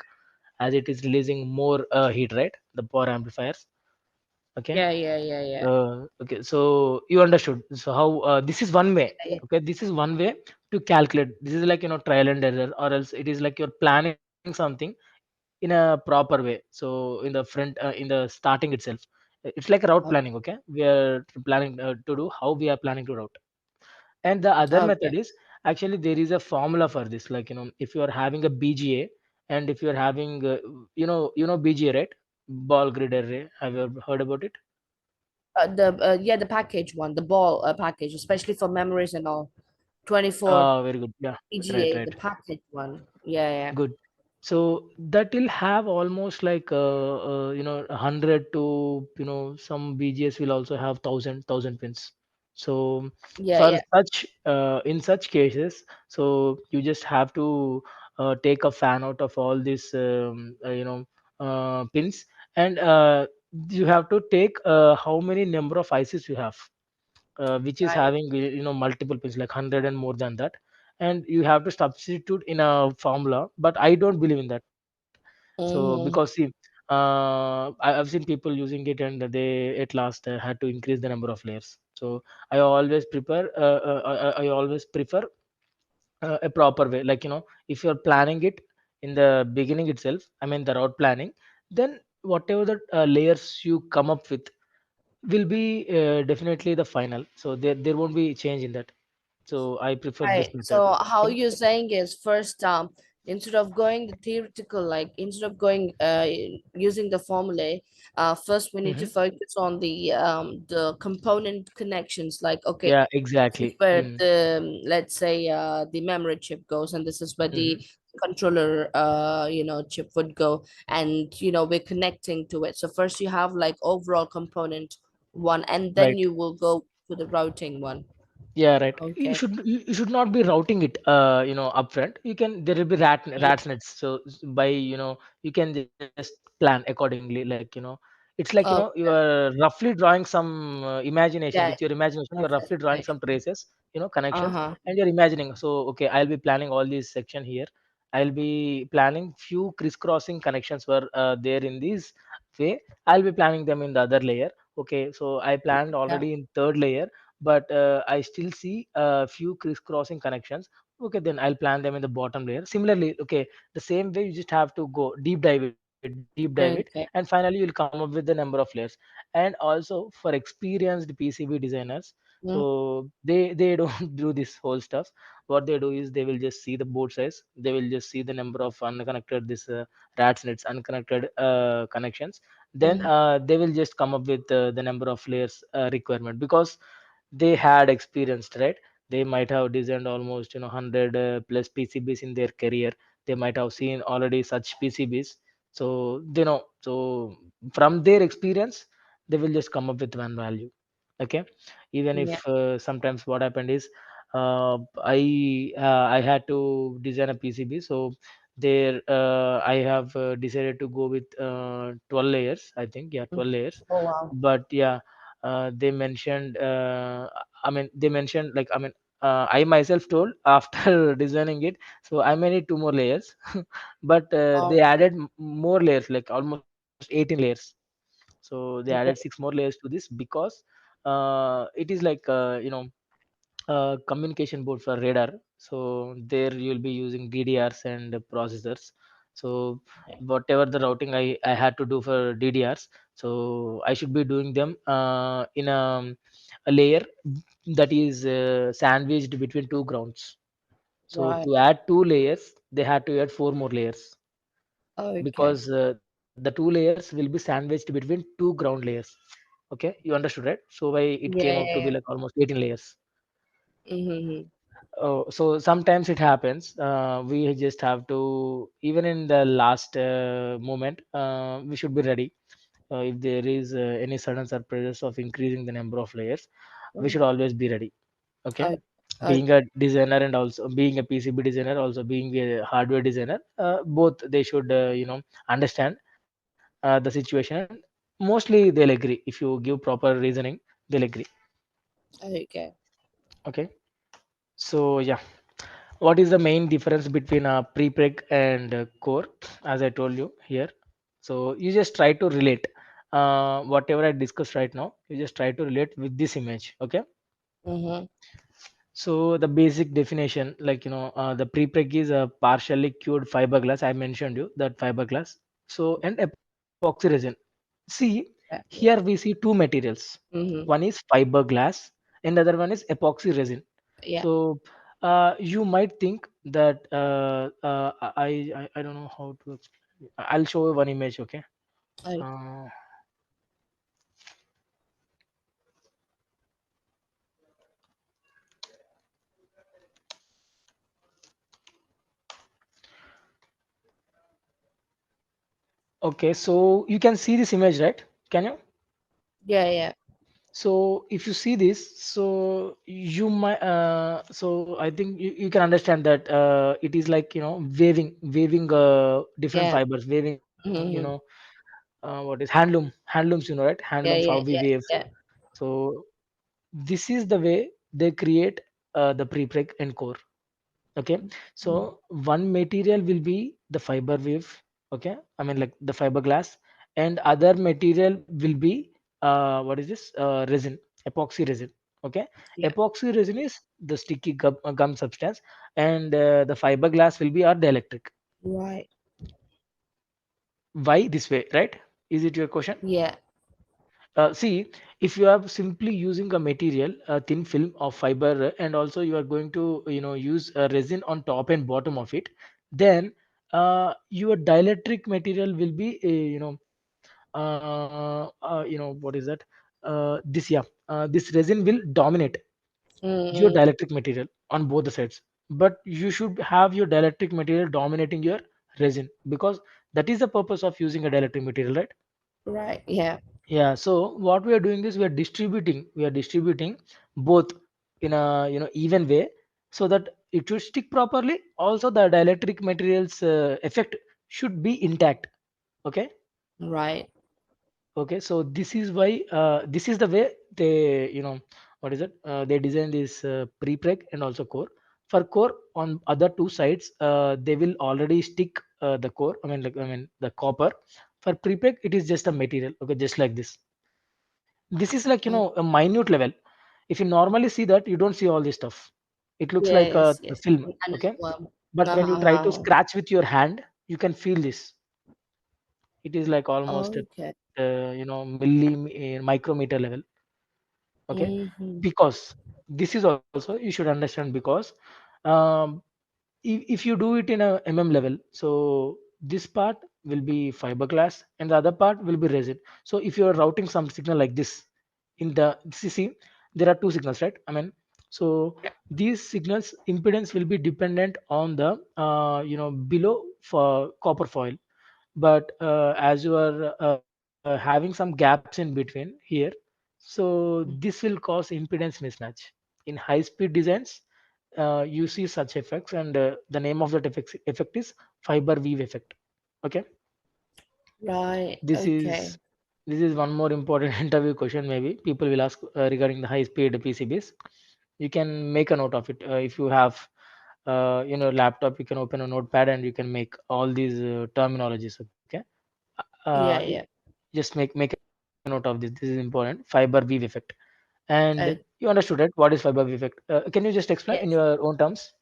as it is releasing more heat, right? The power amplifiers. Okay. Yeah, yeah, yeah, yeah. Okay, so you understood. So how this is one way. Yeah, Okay, this is one way to calculate. This is like trial and error, or else it is like you're planning something in a proper way. So in the front, in the starting itself, it's like a route yeah. planning. Okay, we are planning to do how we are planning to route. And the other Okay. method is, actually there is a formula for this. Like if you are having a BGA, and if you are having BGA, right? Ball grid array. Have you ever heard about it? The yeah, the package one, the ball package, especially for memories and all. 24 Very good. Yeah, right, PGA, the right. package one. Yeah, yeah. Good. So that will have almost like 100 to some BGS will also have thousand pins. So Yeah, for yeah. such in such cases, so you just have to take a fan out of all these pins, and you have to take how many number of ICs you have, which is Right. having multiple pins like 100 and more than that, and you have to substitute in a formula. But I don't believe in that. So because see, Mm-hmm. I've seen people using it, and they at last had to increase the number of layers. So I always prefer a proper way, like if you're planning it in the beginning itself, I mean the route planning, then whatever the layers you come up with will be definitely the final. So there won't be change in that. So I prefer Right. this method. So how Okay. you're saying is first, instead of going the theoretical, like instead of going using the formulae, first we need to Hmm. focus on the component connections. Like, okay, Yeah, this is exactly. where Mm. the let's say the memory chip goes, and this is where the Hmm. controller chip would go, and we're connecting to it. So first you have like overall component one, and then Right. you will go to the routing one. Yeah, right. Okay. You should not be routing it upfront. You can, there will be rat's nets. So by you can just plan accordingly, like it's like you Okay. are roughly drawing some imagination. With Yeah, your imagination, you are roughly drawing some representation. traces, connections, Uh-huh. and you're imagining. So okay, I'll be planning all these section here. I'll be planning few crisscrossing connections were there in this way. I'll be planning them in the other layer. Okay, so I planned Yeah. already in third layer, but I still see a few crisscrossing connections. Okay, then I'll plan them in the bottom layer. Similarly, okay, the same way you just have to go deep dive it, and Okay. finally you'll come up with the number of layers. And also for experienced PCB designers, Mm, so they don't do this whole stuff. What they do is they will just see the board size, they will just see the number of unconnected this rats nets, unconnected connections. Then mhm. they will just come up with the number of layers requirement, because they had experienced, right? They might have designed almost 100 plus PCBs in their career. They might have seen already such PCBs, so they know. So from their experience, they will just come up with one value. Okay, even Yeah. if sometimes what happened is I had to design a PCB, so there I have decided to go with 12 layers. I think, yeah, Mm. 12 layers. Oh wow. But yeah, they mentioned I mean they mentioned like I mean I myself told after designing it, so I may need two more layers. But they Okay. added more layers, like almost 18 layers. So they added six more Okay. layers to this, because it is like communication board for radar. So there you'll be using DDRs and processors. So whatever the routing I had to do for DDRs, so I should be doing them in a layer that is sandwiched between two grounds. So Right. to add two layers, they had to add four more layers, Okay. because the two layers will be sandwiched between two ground layers. Okay, you understood, right? So why it came Yeah. out to be Yeah. like almost 18 layers. Mm-hmm. Oh, so sometimes it happens. We just have to, even in the last moment, we should be ready. If there is any sudden surprises of increasing the number of layers, we should always be ready. Okay. Okay. Okay. Being a designer and also being a PCB designer, also being a hardware designer, both they should, understand the situation. Mostly they'll agree. If you give proper reasoning, they'll agree. Okay. Okay. So yeah. What is the main difference between a prepreg and core? As I told you here, so you just try to relate whatever I discussed right now. You just try to relate with this image. Okay. Mm-hmm. So the basic definition, like the prepreg is a partially cured fiberglass. I mentioned you that fiberglass. So and epoxy resin. See, Yeah. here we see two materials. One Mm-hmm. is fiberglass and the other one is epoxy resin. Yeah. So you might think that I don't know how to explain. I'll show you one image. Okay. Okay. Uh, okay. So you can see this image, right? Can you? Yeah. Yeah. So if you see this, so you might so I think you can understand that it is like waving different Yeah. fibers, waving Mm-hmm. what is handlooms, right? Handlooms, Yeah. how Yeah. we Yeah. wave. Yeah. So this is the way they create the prepreg and core. Okay, Mm. so one material will be the fiber wave. Okay, I mean like the fiberglass, and other material will be what is this resin, epoxy resin. Okay, Yeah. epoxy resin is the sticky gum substance, and the fiberglass will be our dielectric. Right. Why this way, right? Is it your question? Yeah. See, if you are simply using a material, a thin film of fiber, and also you are going to, use a resin on top and bottom of it, then your dielectric material will be, what is that? This resin will dominate your Mm-hmm. dielectric material on both the sides. But you should have your dielectric material dominating your resin, because that is the purpose of using a dielectric material, right? Right. Yeah. Yeah, so what we are doing is we are distributing both in a even way, so that it should stick properly. Also, the dielectric materials effect should be intact. Okay, Right. okay. So this is why this is the way they what is it? They design this prepreg and also core. For core on other two sides, they will already stick the core. I mean the copper. For prepreg, it is just a material. Okay, just like this. This is like Uh, a minute level. If you normally see that, you don't see all this stuff. It looks like Yes, a yes. film, I know. okay? But when you try to Uh-huh. scratch with your hand, you can feel this. It is like almost at Okay. micrometer level, okay? Mm-hmm. Because this is also, you should understand, because um, if you do it in a level, so this part will be fiberglass and the other part will be resin. So if you are routing some signal like this in the CC, there are two signals, right? So these signals impedance will be dependent on the below for copper foil. But as you are having some gaps in between here, so this will cause impedance mismatch. In high speed designs, you see such effects, and the name of that effect is fiber weave effect. Okay, Right. this is Okay. this is one more important interview question. Maybe people will ask regarding the high speed PCBs. You can make a note of it. If you have laptop, you can open a notepad and you can make all these terminologies. Okay, Yeah, y- yeah. just make a note of this. This is important. Fiber weave effect. And Uh, you understood, right? What is fiber weave effect? Can you just explain in yes. your own terms?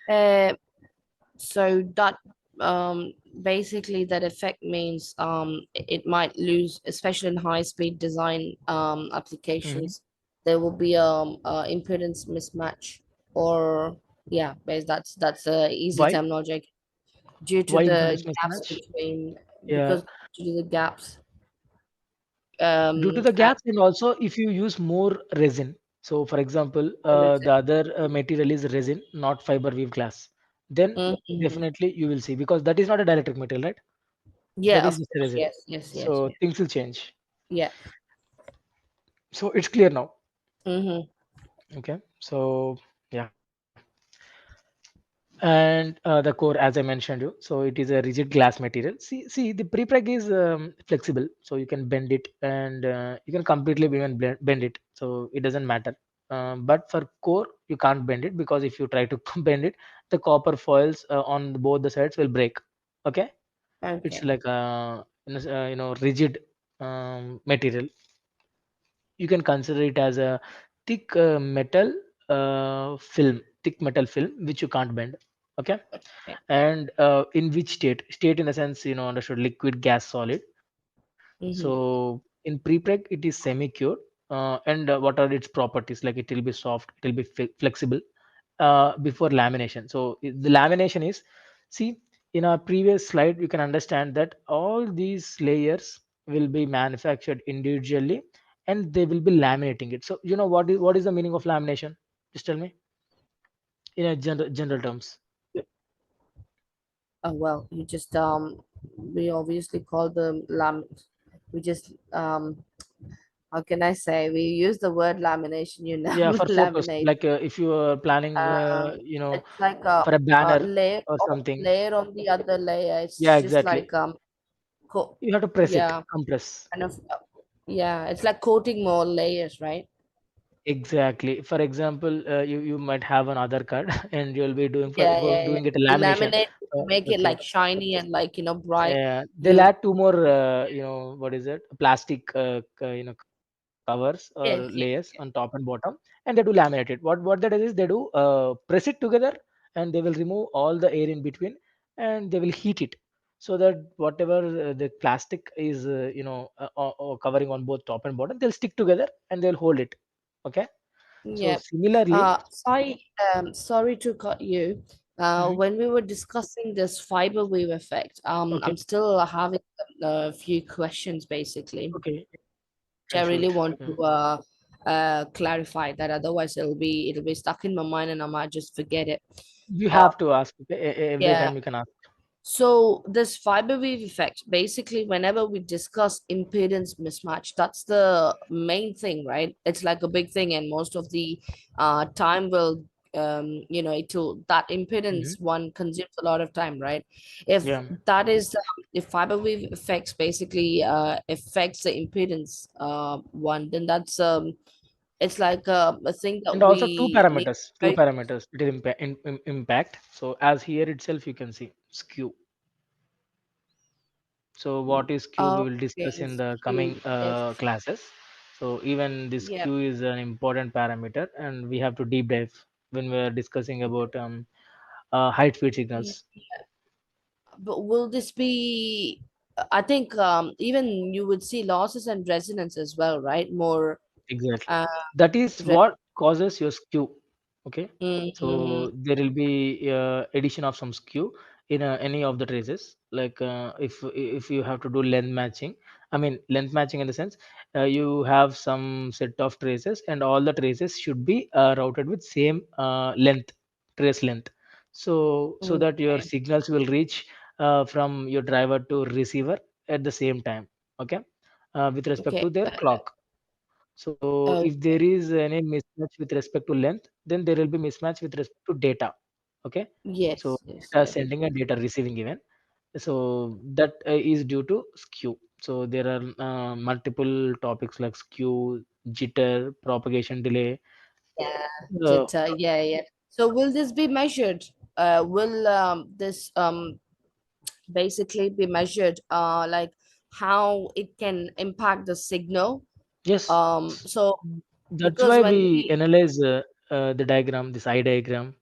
Uh, so that basically that effect means it might lose, especially in high speed design Hmm. applications, there will be impedance mismatch, or yeah, that's a easy Why? terminology due to Why the impedance gaps mismatch? between, Yeah, because due to the gaps due to the at gaps, and also if you use more resin. So, for example, listen. the other material is resin, not fiber weave glass. Then Mm-hmm. definitely you will see, because that is not a dielectric material, right? Yeah, That is of just a course. resin. Yes, yes, yes, So yes. things will change. Yeah. So it's clear now. Mm-hmm. Okay. So yeah. And the core, as I mentioned you, so it is a rigid glass material. See, the prepreg is flexible, so you can bend it, and you can completely even bend it, so it doesn't matter. But for core, you can't bend it, because if you try to bend it, the copper foils on both the sides will break. Okay, it's Okay. like rigid material. You can consider it as a thick thick metal film which you can't bend. Okay, Okay. and in which state in the sense, understood, liquid, gas, solid. Mm-hmm. So in prepreg it is semi cured, and what are its properties? Like, it will be soft, it will be flexible before lamination. So the lamination is, see, in our previous slide you can understand that all these layers will be manufactured individually, and they will be laminating it. So what is the meaning of lamination? Just tell me in a general terms. Well, you just we obviously call them we just how can I say, we use the word lamination, you know, Yeah, for photos, laminate. like if you are planning It's like for a a banner layer or of something. layer on the other layer. Yeah, It's just exactly. like You have to press it, yeah, compress. kind of yeah, it's like coating more layers, right? Exactly. For example, you might have an Aadhaar card and you'll be Yeah, yeah, yeah. doing it a You lamination. laminate it to make it Okay. like shiny and like, bright. Yeah, they'll You add two more, what is it? Plastic, covers or layers on yes, top yes, and yes. bottom, and they do laminate it. What that is they do press it together, and they will remove all the air in between, and they will heat it, so that whatever the plastic is, covering on both top and bottom, they'll stick together and they'll hold it. Okay. So Yeah. similarly, Sorry to cut you. mhm, When we were discussing this fiber wave effect, I'm okay, still having a few questions basically, okay, which yeah, I really shoot. want to clarify that. Otherwise, it'll be stuck in my mind and I might just forget it. You Uh, have to ask. Okay, every yeah. time you can ask. So this fiber wave effect, basically, whenever we discuss impedance mismatch, that's the main thing, right? It's like a big thing, and most of the time will, that Hmm. impedance one consumes a lot of time, right? If Yeah. that is, if fiber wave effects basically affects the impedance one, then that's it's like a thing And that also we need. two parameters it will impact. So as here itself you can see skew. So what is skew we will discuss Okay, in the coming Q, yes. classes. So even this Yeah. Q is an important parameter, and we have to deep dive when we are discussing about high speed Yeah. signals. But will this be, I think even you would see losses and resonance as well, right? More Exactly. uh That is re- what causes your skew. Okay. mm-hmm. So there will be addition of some skew in any of the traces. Like if you have to do length matching, I mean length matching in the sense you have some set of traces and all the traces should be routed with same length, trace length. So that your Okay. signals will reach from your driver to receiver at the same time. Okay. With respect Okay. to their clock. So if there Okay. is any mismatch with respect to length, then there will be mismatch with respect to data. Okay. So Yes, yes, data yes. sending and data receiving even. So that is due to skew. So there are multiple topics like skew, jitter, propagation delay. Yeah, Uh, jitter. Yeah, yeah. So will this be measured? Will this basically be measured? Like how it can impact the signal? yes, So that's because why when we we analyze the diagram, this eye diagram.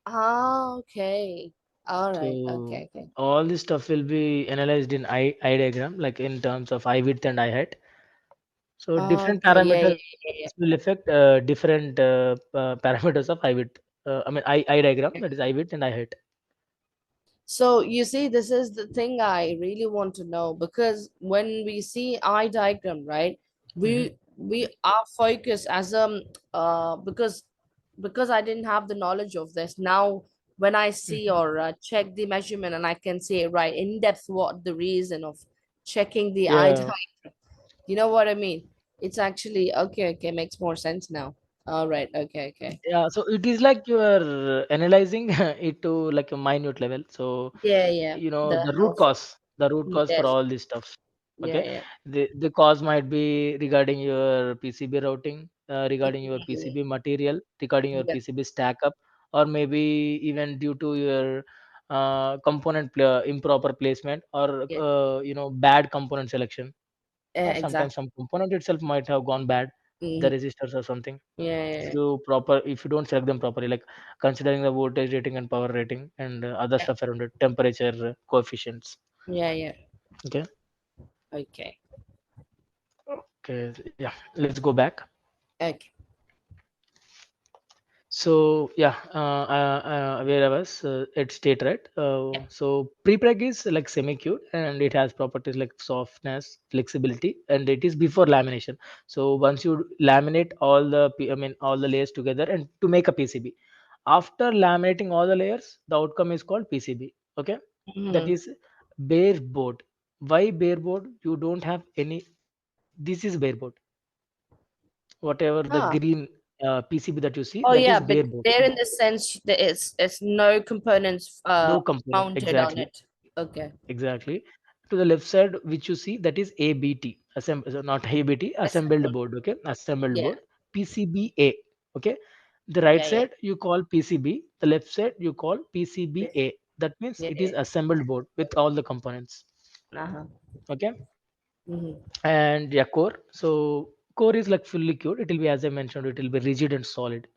okay, all right, So okay, okay, all this stuff will be analyzed in eye diagram, like in terms of eye width and eye height. So different okay, yeah, yeah, parameters yeah, yeah. will affect different parameters of eye width. I mean eye diagram, that is eye width and eye height. So you see, this is the thing I really want to know because when we see eye diagram, right, Hmm. we are focused as because I didn't have the knowledge of this. Now, when I see Hmm. or check the measurement and I can say right in depth what the reason of checking the eye Yeah, diagram. You know what I mean? It's actually okay. Okay, makes more sense now. All right. Okay. Okay. yeah. So it is like you are analyzing it to like a minute level. So Yeah. Yeah. The health. the root cause for Yes. all this stuff. Yeah. Okay, Yeah. the cause might be regarding your PCB routing, regarding your Mhm. PCB material, regarding your Yep. PCB stack up, or maybe even due to your improper placement, or Yeah. bad component selection, or sometimes Exactly. some component itself might have gone bad, the Hmm. resistors or something. Yeah. If you don't select them properly, like considering the voltage rating and power rating and other Yeah. stuff around it, temperature coefficients. Yeah. Yeah. Okay. Okay. Okay, yeah, let's go back. Okay. So yeah, where I was at state, right? Yeah. So pre-preg is like semi-cute and it has properties like softness, flexibility, and it is before lamination. So once you laminate all I mean all the layers together and to make a PCB, after laminating all the layers, the outcome is called PCB. Okay, that Hmm. is bare board. Why bare board? You don't have any. This is bare board. Whatever the Ah. green PCB that you see, Oh that yeah, is but bare board. there in the sense that it's no components No component. mounted on Exactly. it. Okay. Exactly. To the left side, which you see, that is ABT. So not ABT, assembled Assembled. board. Okay. Assembled Yeah. board. PCBA. Okay. The right Yeah. Yeah. side you call PCB. The left side you call Yeah. PCBA. That means Yeah. it is Yeah. assembled board with all the components. Uh-huh. Okay. Hmm. And yeah, core. So core is like fully cured. It will be, as I mentioned, it will be rigid and solid.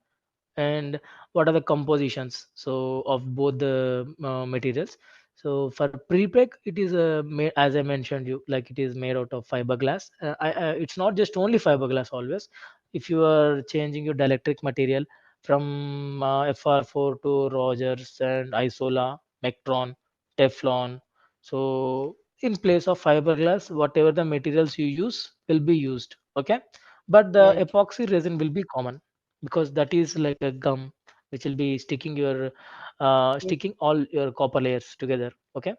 And what are the compositions so of both the materials? So for prepreg, it is made, as I mentioned you, like it is made out of fiberglass. It's not just only fiberglass always. If you are changing your dielectric material from FR4 to Rogers and Isola, Mectron, Teflon, so in place of fiberglass, whatever the materials you use will be used. Okay, but the Okay. epoxy resin will be common because that is like a gum which will be Yeah. sticking all your copper layers together. Okay.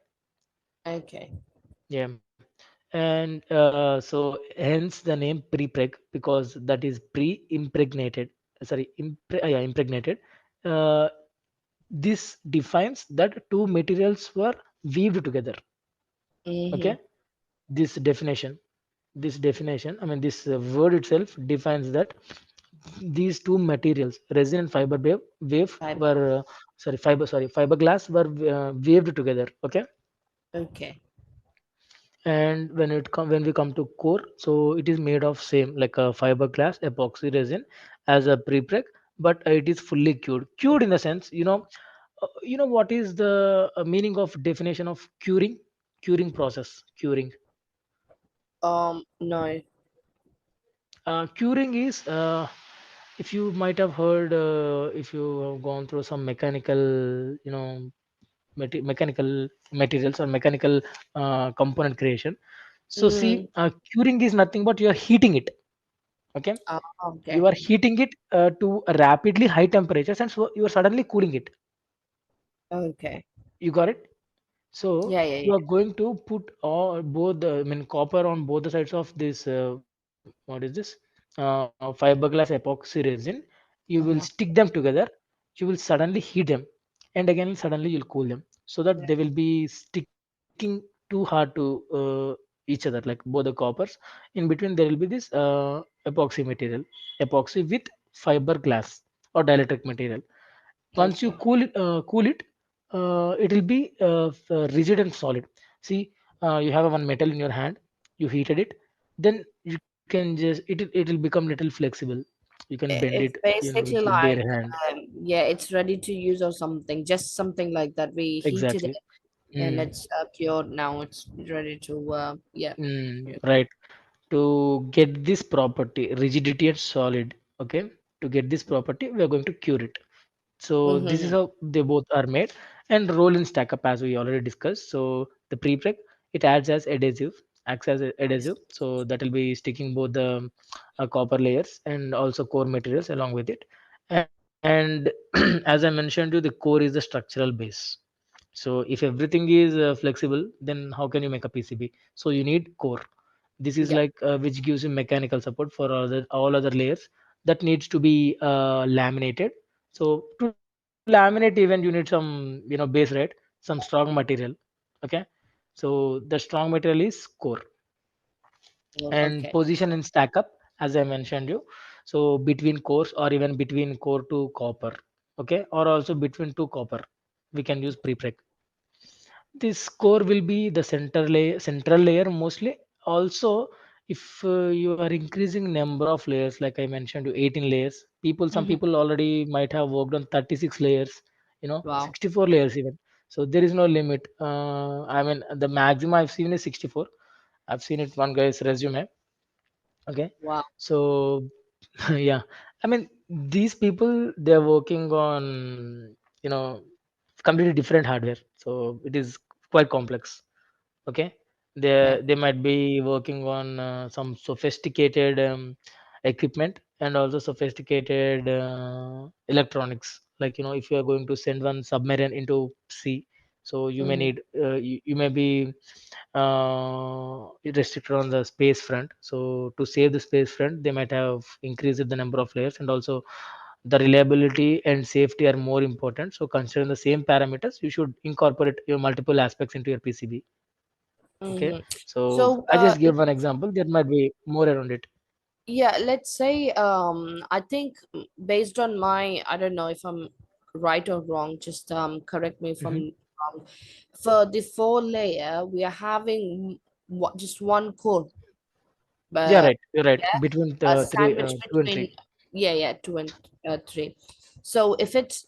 Okay. Yeah. And so hence the name pre-preg, because that is pre-impregnated, sorry, impregnated. uh, this defines that two materials were weaved together. Okay. Mm-hmm. This definition, I mean this word itself defines that these two materials, resin and wave Fiber. were fiberglass were weaved together. Okay. Okay. And when we come to core, so it is made of same like a fiberglass epoxy resin as a prepreg, but it is fully cured in the sense, you know what is the meaning of definition of curing process, curing. No. Curing is, if you might have heard, if you have gone through some mechanical, mechanical materials or mechanical component creation. So Mm. see, curing is nothing but you are heating it. Okay, you Okay. are heating it to a rapidly high temperatures, and so you are suddenly cooling it. Okay. You got it? So Yeah, yeah, you yeah. are going to put all both the, I mean, copper on both the sides of this. What is this? Fiberglass epoxy resin. You will stick Uh-huh. them together. You will suddenly heat them, and again suddenly you'll cool them, so that they will be sticking too hard to each other, like both the coppers. In between there will be this epoxy material, epoxy with fiberglass or dielectric material. Once you Okay. cool it, it will be rigid and solid. See, you have one metal in your hand, you heated it, then you can just it will become little flexible. You can bend it, It's with basically your bare like, hand. yeah, it's ready to use or something. Just something like that. We heated Exactly. it and Mm, it's cured now. It's ready to, yeah. Yeah. right. To get this property rigidity and solid, okay, to get this property we are going to cure it. So this is Mm-hmm. how they both are made, and roll in stack up as we already discussed. So the prepreg, it acts as adhesive, so that will be sticking both the copper layers and also core materials along with it. And as I mentioned you, the core is the structural base. So if everything is flexible, then how can you make a PCB? So you need core. This is Yeah. like which gives you mechanical support for all other layers that needs to be laminated. So to laminate, even you need some, base, right? Some strong material. Okay, so the strong material is core. Well, And okay. position in stack up, as I mentioned you. So between cores, or even between core to copper, okay, or also between two copper, we can use prepreg. This core will be the central layer mostly. Also, if you are increasing number of layers, like I mentioned, to 18 layers, some Mm-hmm. people already might have worked on 36 layers, Wow. 64 layers even. So there is no limit. I mean, the maximum I've seen is 64. I've seen it one guy's resume. Okay, Wow. so yeah, I mean, these people, they're working on, you know completely different hardware, so it is quite complex. Okay, Okay. they might be working on some sophisticated equipment, and also sophisticated electronics, like, if you are going to send one submarine into sea, so you may Mm-hmm. need, you may be restricted on the space front. So to save the space front, they might have increased the number of layers, and also the reliability and safety are more important. So considering the same parameters, you should incorporate your multiple aspects into your PCB. Okay, Mm-hmm. so So, I just give one example. There might be more around it. yeah, let's say, I think, based on my, I don't know if I'm right or wrong, just correct me if Mhm. I'm wrong. For the four layer, we are having just one core, Yeah, but right. You're right. yeah, Between a the three, sandwich two and between, three. yeah, yeah, two and three. So if it's,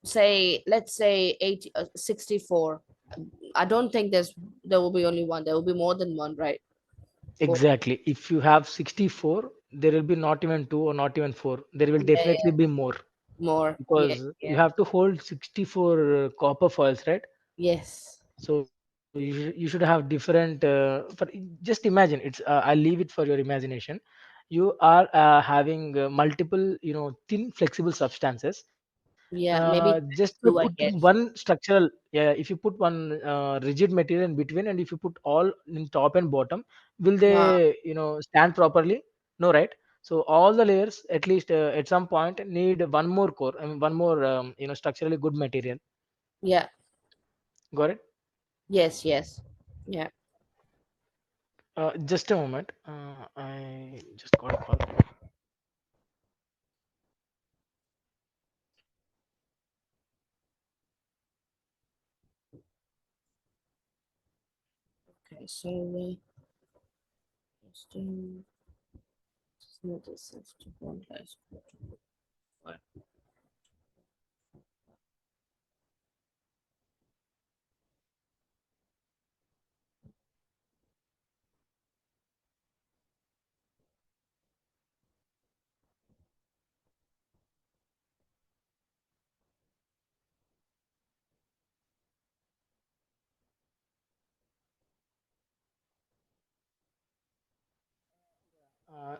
say, let's say 80, 64, I don't think there will be only one. There will be more than one, right? Four Exactly. If you have 64, there will be not even two or not even four. There will yeah, definitely yeah, be more, more, yeah, because you yeah, have to hold 64 copper foils, right? yes, So you should have different. Just imagine, I'll leave it for your imagination. You are having multiple, thin flexible substances. yeah, Just maybe by putting 22, I one guess. structural, yeah, if you put one rigid material in between, and if you put all in top and bottom, will Uh, they, stand properly? No, right? So all the layers, at least at some point, need one more core. I mean, one more, structurally good material. yeah, Got it? yes, yes, yeah. Just a moment. I just got a call. So still smooth itself to one last quarter.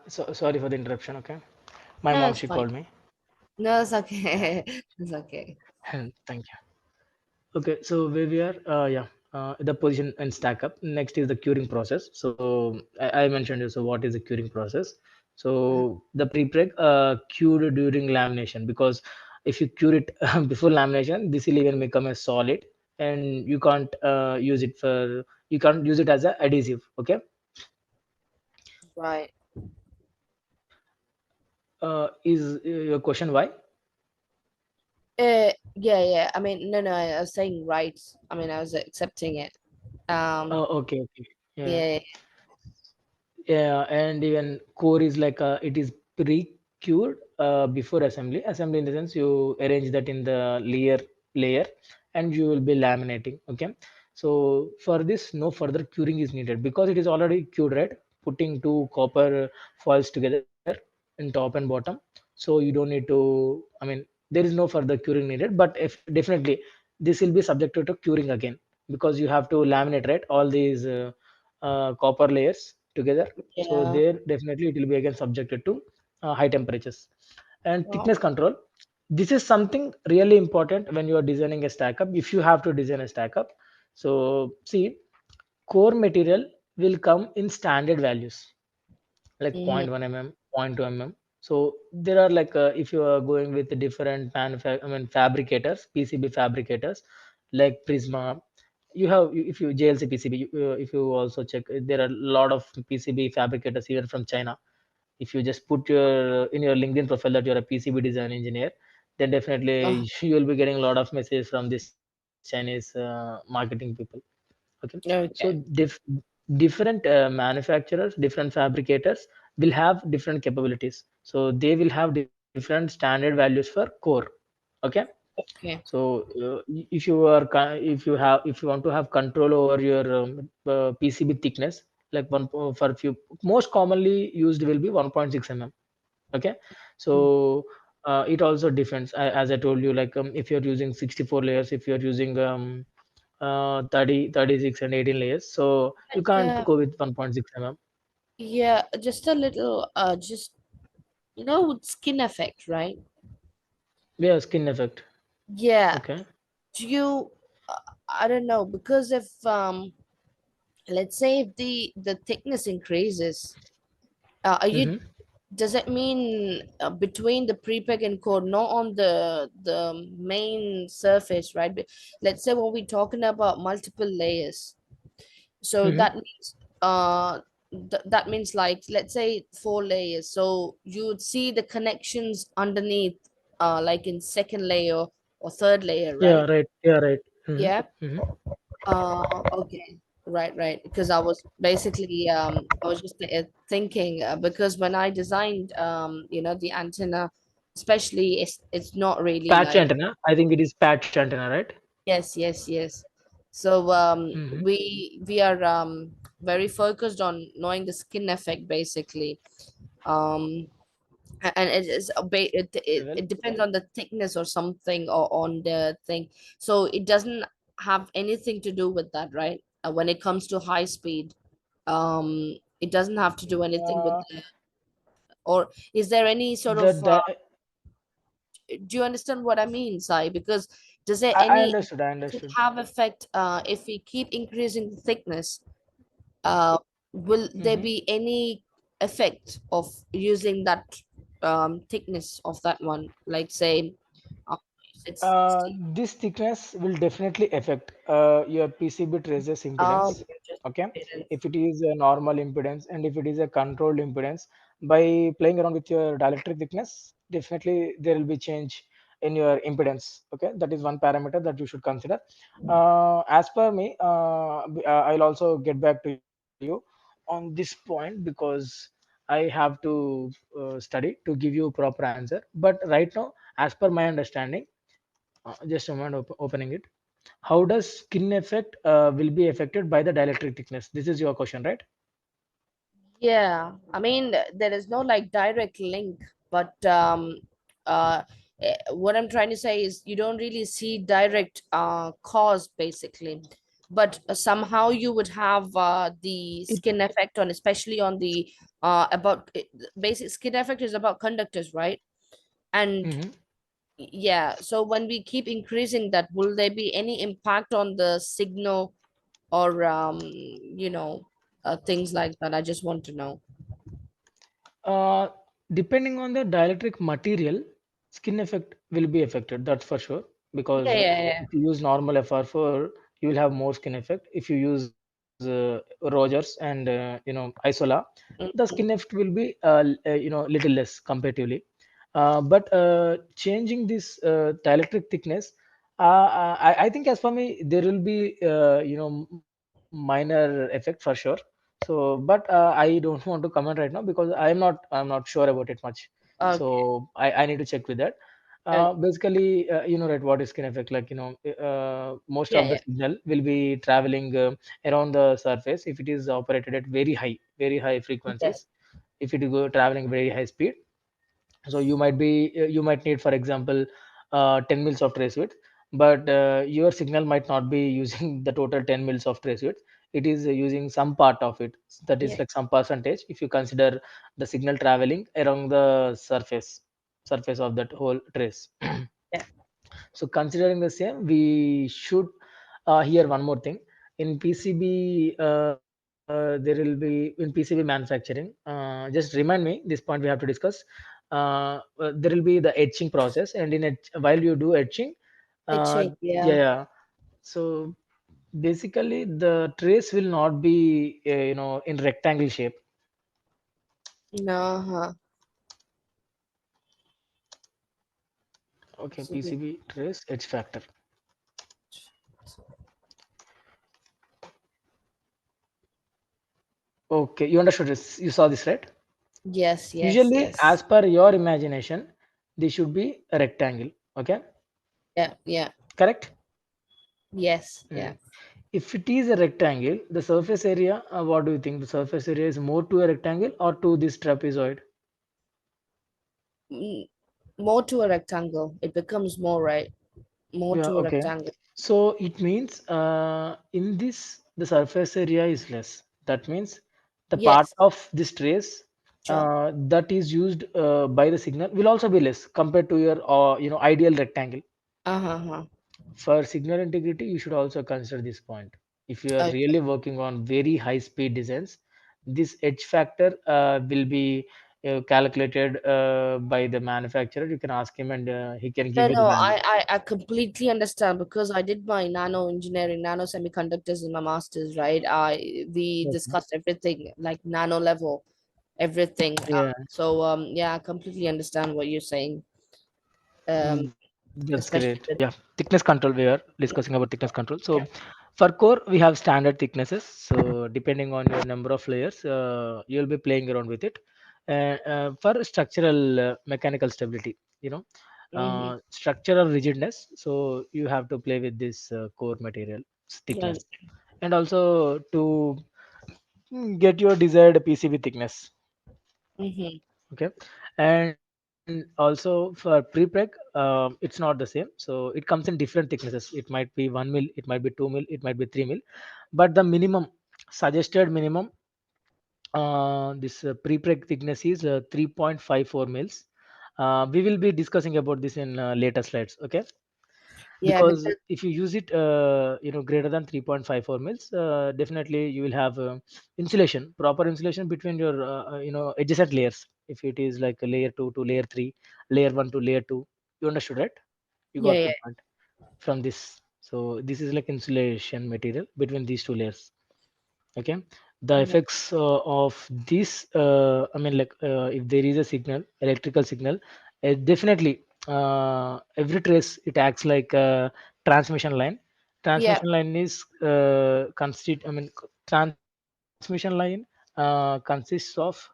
Sorry for the interruption. Okay, my No, mom it's she fine. called me. No, it's Yeah, okay. It's okay. thank you. Okay, so where we are, yeah, the position and stack up. Next is the curing process. So I mentioned you. So what is the curing process? So the pre-preg cured during lamination, because if you cure it before lamination, this will even become a solid, and you can't use it as a adhesive. Okay, Right. is your question why? Yeah, yeah. I mean, no, no. I was saying right. I mean, I was accepting it. Um, Okay, okay, yeah. yeah, Yeah, and even core is like it is pre-cured before assembly. Assembly in the sense you arrange that in the layer, and you will be laminating. Okay, so for this, no further curing is needed because it is already cured, right? Putting two copper foils together in top and bottom, so you don't need to. I mean, there is no further curing needed. But if definitely this will be subjected to curing again because you have to laminate, right? All these copper layers together, so yeah. there definitely it will be again subjected to high temperatures. And Oh, thickness control, this is something really important when you are designing a stack up, if you have to design a stack up. So see, core material will come in standard values like zero mm, point 0.1 mm, zero point 0.2 mm. So there are like if you are going with the different fabricators, PCB fabricators like Prisma, you have if you JLC PCB, if you also check, there are a lot of PCB fabricators even from China. If you just put your in your LinkedIn profile that you're a PCB design engineer, then oh, definitely you will be getting a lot of messages from this Chinese marketing people. Okay, so okay. different manufacturers, different fabricators will have different capabilities, so they will have different standard values for core. Okay, Okay. so if you are if you want to have control over your PCB thickness, like one for few most commonly used will be 1.6 mm. Okay, Mm. so it also depends. As I told you, like if you're using 64 layers, if you're using 30, 36 and 18 layers, so you But can't go with 1.6 mm. yeah, just a little, just with skin effect, right? Yeah, skin effect. Yeah. Okay. Do you? Uh, I don't know because if let's say if the thickness increases, are you? Mm-hmm. Does it mean between the prepeg and core, not on the main surface, right? But let's say when we're talking about multiple layers, so Mm-hmm. that means that means like let's say 4 layers. So you would see the connections underneath, like in second layer or third layer, Yeah, right? right. Yeah, right. Mm-hmm. Yeah. Mm-hmm. Okay. Right, right. Because I was basically I was just thinking because when I designed the antenna, especially it's not really Patch like antenna. I think it is patch antenna, right? yes, yes, yes. So Mm-hmm. we are very focused on knowing the skin effect basically. Um and it is it depends Well, on the thickness or something or on the thing, so it doesn't have anything to do with that, right? When it comes to high speed, it doesn't have to do anything with uh, the, or is there any sort of the do you understand what I mean, Sai? Because does there I any, understood. I does it understood. have effect if we keep increasing the thickness, uh will there Mm-hmm. be any effect of using that thickness of that one, like say uh, it's This thickness will definitely affect your PCB traces impedance. just Okay, impedance. if it is a normal impedance and if it is a controlled impedance, by playing around with your dielectric thickness, definitely there will be change in your impedance. Okay, that is one parameter that you should consider. As per me, I'll also get back to you on this point because I have to study to give you proper answer. But right now, as per my understanding, just a moment, opening it. How does skin effect will be affected by the dielectric thickness? This is your question, right? Yeah, I mean, there is no like direct link, but what I'm trying to say is you don't really see direct cause basically, but somehow you would have the It. skin effect on, especially on the about basic skin effect is about conductors, right? And Mhm. yeah, so when we keep increasing that, will there be any impact on the signal or things like that? I just want to know. Uh, Depending on the dielectric material, skin effect will be affected. That's for sure. Yeah, Because yeah, yeah. if you use normal FR4, you will have more skin effect. If you use Rogers and Isola, the skin Mm, effect will be little less comparatively. But changing this dielectric thickness, I think as for me there will be minor effect for sure. So, but I don't want to comment right now because I'm not sure about it much. okay, So I need to check with that. okay. Basically, right, what is skin effect? Like, most Yeah, of the yeah, signal will be traveling around the surface if it is operated at very high yeah, frequencies. If it is traveling very high speed, so you might need, for example, 10 mils of trace width, but your signal might not be using the total 10 mils of trace width. It is using some part of it, that is yeah, like some percentage, if you consider the signal traveling along the surface of that whole trace. yeah. So considering the same, we should here one more thing. In PCB, there will be in PCB manufacturing. Just remind me this point we have to discuss. There will be the etching process, and in it, while you do etching, uh, Exchange, yeah. yeah. So basically, the trace will not be in rectangle shape. No, huh. Okay, So the- PCB trace etch factor. Okay, you understood this. You saw this, right? yes, yes, Usually, yes. as per your imagination, this should be a rectangle. Okay, Yeah, yeah, correct? yes, Mm. yeah. If it is a rectangle, the surface area, what do you think? The surface area is more to a rectangle or to this trapezoid? Mm, more to a rectangle. It becomes more, right? More Yeah, to a okay. rectangle. So it means in this, the surface area is less. That means the part Yes, of this trace sure. that is used by the signal will also be less compared to your ideal rectangle. Uh-huh, huh. For signal integrity, you should also consider this point. If you are Okay. really working on very high speed designs, this edge factor will be calculated by the manufacturer. You can ask him, and he can No, give you the no, value. I completely understand because I did my nano engineering, nano semiconductors in my master's, right? We Okay. discussed everything like nano level, everything. Yeah. Yeah, I completely understand what you're saying. Um, That's especially great. with Yeah, thickness control. We are discussing about thickness control. So, for core, we have standard thicknesses. So, depending on your number of layers, you'll be playing around with it. And for structural mechanical stability, mm-hmm. structural rigidness. So, you have to play with this core material Yeah. thickness, and also to get your desired PCB thickness. Mm-hmm. Okay, and also for pre-preg, it's not the same, so it comes in different thicknesses. It might be 1 mil, it might be 2 mil, it might be 3 mil, but the minimum suggested minimum, this pre-preg thickness is 3.54 mils. We will be discussing about this in later slides. Okay, Yeah, because because if you use it greater than 3.54 mils, definitely you will have proper insulation between your adjacent layers. If it is like a layer 2 to layer 3, layer 1 to layer 2, you understood, right? You yeah, got my yeah. point from this. So this is like insulation material between these two layers. Okay, the Uh-huh. effects of this, I mean, like if there is a signal, electrical signal, definitely every trace it acts like a transmission line. Yeah. Transmission line is transmission line consists of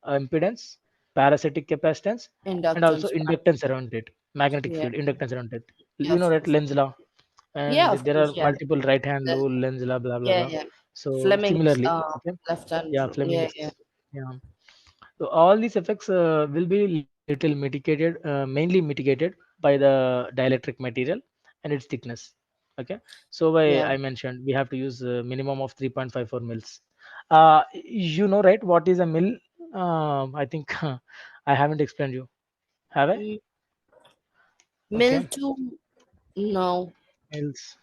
impedance, parasitic capacitance, and also Inductance, right? inductance around it, magnetic Yeah. field inductance around it. You know Yes, that yes. Lenz law, Yeah, and of there are course. Yeah. multiple right hand The, rule, Lenz law, blah blah yeah, blah. yeah. So Fleming's similarly, okay, left hand. yeah, Yeah, yeah. Fleming's, yeah. So all these effects will be little mitigated, mainly mitigated by the dielectric material and its thickness. Okay, so why Yeah. I mentioned we have to use a minimum of 3.54 mils. You know, right? What is a mill? I think I haven't explained you. Have I? Mm, Okay, Mill two, no. mills.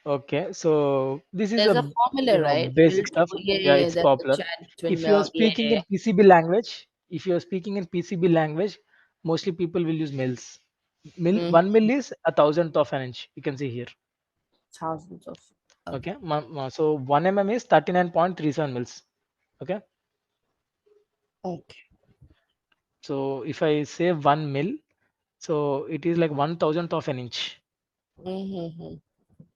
Okay, so this is There's a a formula, right? Mill basic two. stuff. Yeah, Yeah, yeah, yeah. it's There's a popular. chat between If you're yeah, speaking yeah, in PCB language, if you're speaking in PCB language, mostly people will use mils. Mil yeah. 1 mil is a thousandth of an inch. You can see here. Thousands of. Okay. Okay, so 1 mm is 39.37 mils. Okay, Okay. so if I say 1 mil, so it is like 1,000th of an inch. Mm-hmm.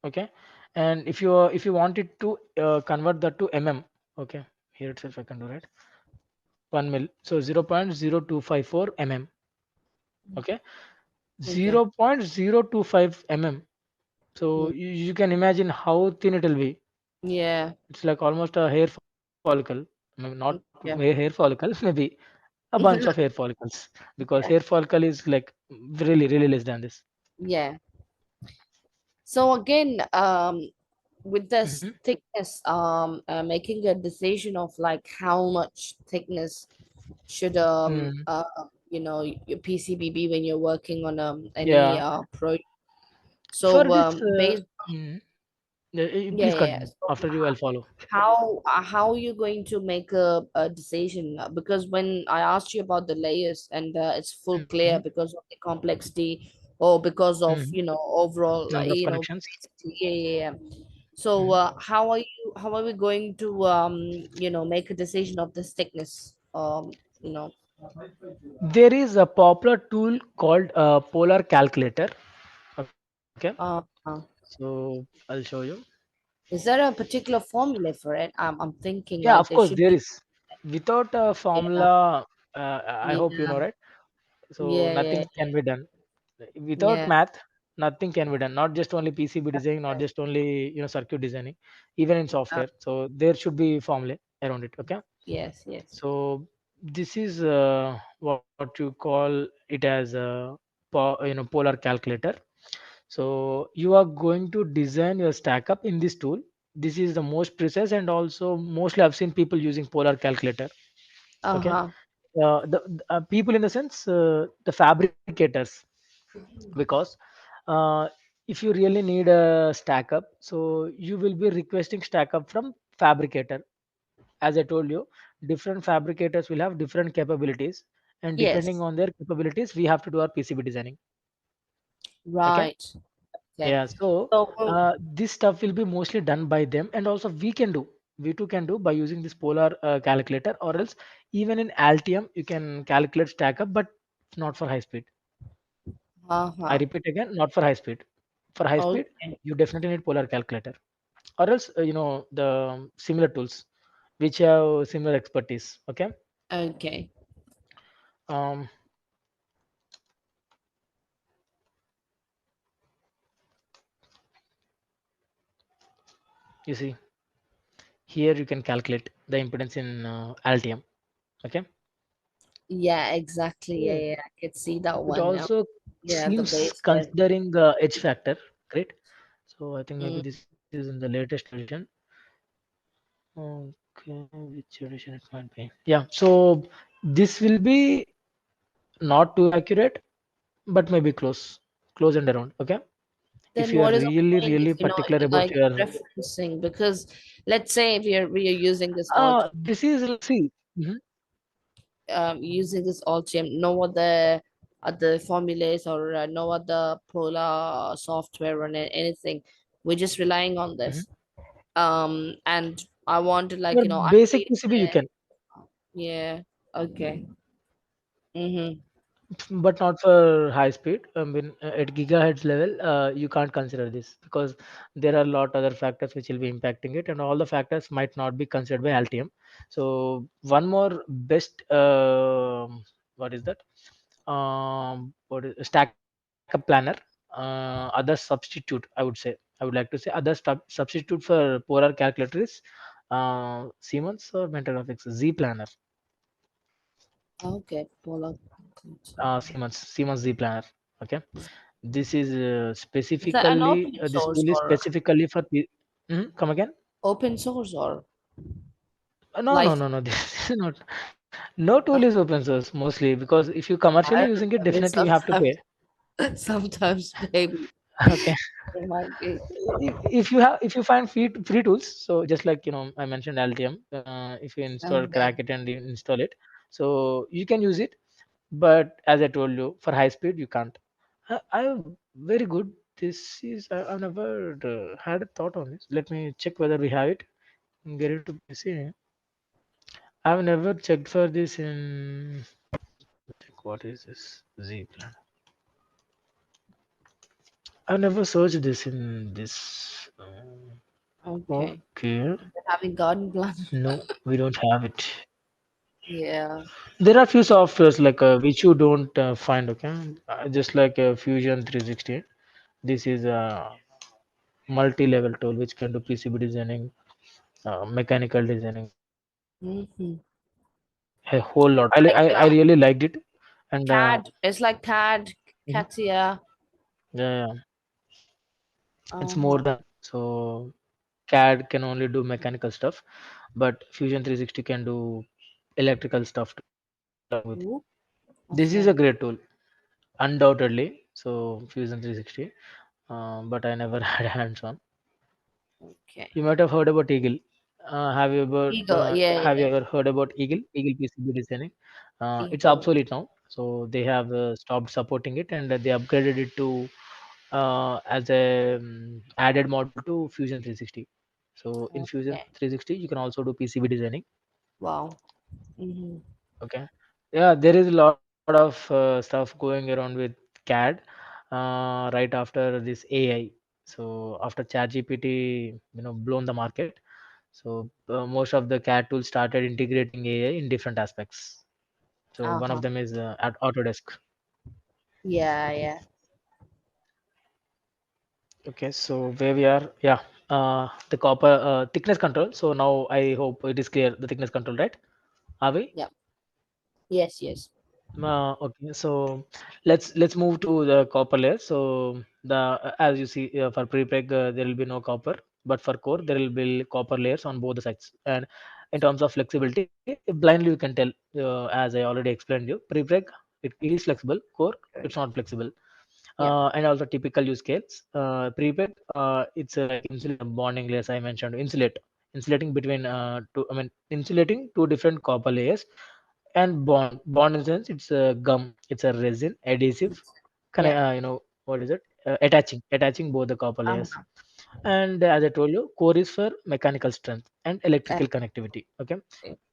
Okay, and if you wanted to convert that to okay, here itself I can do, right? 1 mil, so 0.0254 mm. Okay, Okay. 0.025 mm. So Mm. you can imagine how thin it will be. Yeah. It's like almost a hair follicle. Maybe not a Yeah. hair follicle, maybe a bunch of hair follicles, because hair Yeah. follicle is like really less than this. Yeah. So again, with this Hmm. thickness, making a decision of like how much thickness should Mm. your PCB be when you're working on any Yeah, pro. for So this, mm, yeah, please yeah, yeah. continue. So After you, I'll follow. how are you going to make a decision? Because when I asked you about the layers and it's full Hmm. clear because of the complexity or because of Hmm. overall Number of connections. basically yeah, yeah, yeah. So Hmm. how are we going to make a decision of this thickness? You know There is a popular tool called Polar Calculator. Okay, uh, so I'll show you. is there a particular formula for it? I'm thinking Yeah, like of there course, should there be. is. Without a Yeah, formula, I hope you know, yeah, right? So yeah, yeah, nothing can be done. Without yeah. math, nothing can be done. Not just only PCB design, not Okay. just only circuit designing, even in Uh, software. So there should be formula around it. Okay. yes, yes. So this is what you call it as a polar calculator. So you are going to design your stack up in this tool. This is the most precise, and also mostly I've seen people using polar calculator. Okay, Uh-huh. the people in the sense, the fabricators, because uh, if you really need a stack up, so you will be requesting stack up from fabricator. As I told you, different fabricators will have different capabilities, and depending Yes. on their capabilities, we have to do our PCB designing. Okay. Right. Okay. Yeah, so So, this stuff will be mostly done by them, and also we too can do by using this polar calculator, or else even in Altium you can calculate stack up, but not for high speed. I uh-huh. repeat again, not for high speed. For high speed, Okay. you definitely need polar calculator, or else the similar tools which have similar expertise. Okay. Okay. Um, you see here you can calculate the impedance in Altium. Okay. Yeah, exactly. Yeah, Oh, yeah. I could see that it one. also Yeah, the seems base there. considering edge factor, great. So I think maybe Mm. this is in the latest version. Okay, which edition it might be? Yeah, so this will be not too accurate, but maybe close and around. Okay, if Then you are what is the point really if particular about like your, referencing? Because let's say if we are using this this is, see. Mhm. Altium, no other formulas or no other polar software or anything. We're just relying on Mhm. this. And I want to For I basic need PCB you can. yeah. Okay. Mm-hmm. but not for high speed. I mean, at gigahertz level, you can't consider this because there are a lot other factors which will be impacting it, and all the factors might not be considered by Altium. So one more best, what is that? What is stack up planner? Other substitute, I would say. I would like to say other substitute for poorer calculators, Siemens or Mentor Graphics Z planner, Okay, polar. Siemens Z planner. Okay. This is Is that an specifically open this source tool is or specifically for come again. open source or No, no, no, license? no. This is not. No tool is open source mostly because if you commercially I using it, I mean, definitely you have to sometimes, pay. sometimes maybe Okay. it might be. If you find free tools, so just like I mentioned Altium, if you install Okay. crack it and you install it, so you can use it. But as I told you, for high speed you can't. I very good. This is I've never had a thought on this. Let me check whether we have it. Get it to PC. I've never checked for this in. Check what is this Z plan. I've never searched this in this. Okay. Okay, Having garden plan. no, we don't have it. Yeah. There are few softwares like which you don't find. Okay, just like Fusion 360. This is a multi-level tool which can do PCB designing, mechanical designing, Hmm. a whole lot. Like I really liked it, and CAD. It's like CAD, mhm, CATIA. yeah, yeah, it's more Uh-huh. than so. CAD can only do mechanical stuff, but Fusion 360 can do electrical stuff too along with it. Ooh, This is okay. a great tool, undoubtedly. So Fusion 360, but I never had hands on. Okay. You might have heard about Eagle. Eagle. Yeah, Have you yeah. ever heard about Eagle? Eagle PCB designing. It's Eagle. obsolete now, so they have stopped supporting it and they upgraded it to as a added module to Fusion 360. So in Fusion Okay. 360, you can also do PCB designing. Wow. Mm-hmm. Okay. Yeah, there is a lot of stuff going around with CAD right after this AI. So after ChatGPT, blown the market. So most of the CAD tools started integrating AI in different aspects. So one Uh-huh. of them is at Autodesk. Yeah, yeah. Okay, so where we are, yeah, the copper thickness control. So now I hope it is clear the thickness control, right? Are we? Yeah. Yes, yes. Okay, so let's move to the copper layer. So as you see for pre-preg there will be no copper, but for core there will be copper layers on both the sides. And in terms of flexibility, blindly you can tell as I already explained you. Pre-preg it is flexible, core it's Good. not flexible. Yeah. And also typical use case. Pre-preg it's like insulator bonding layers I mentioned. Insulating between two. I mean insulating two different copper layers and bond in the sense it's a gum, it's a resin adhesive, can I Yeah. what is it, attaching both the copper layers. Uh-huh. And as I told you, core is for mechanical strength and And electrical connectivity. Okay.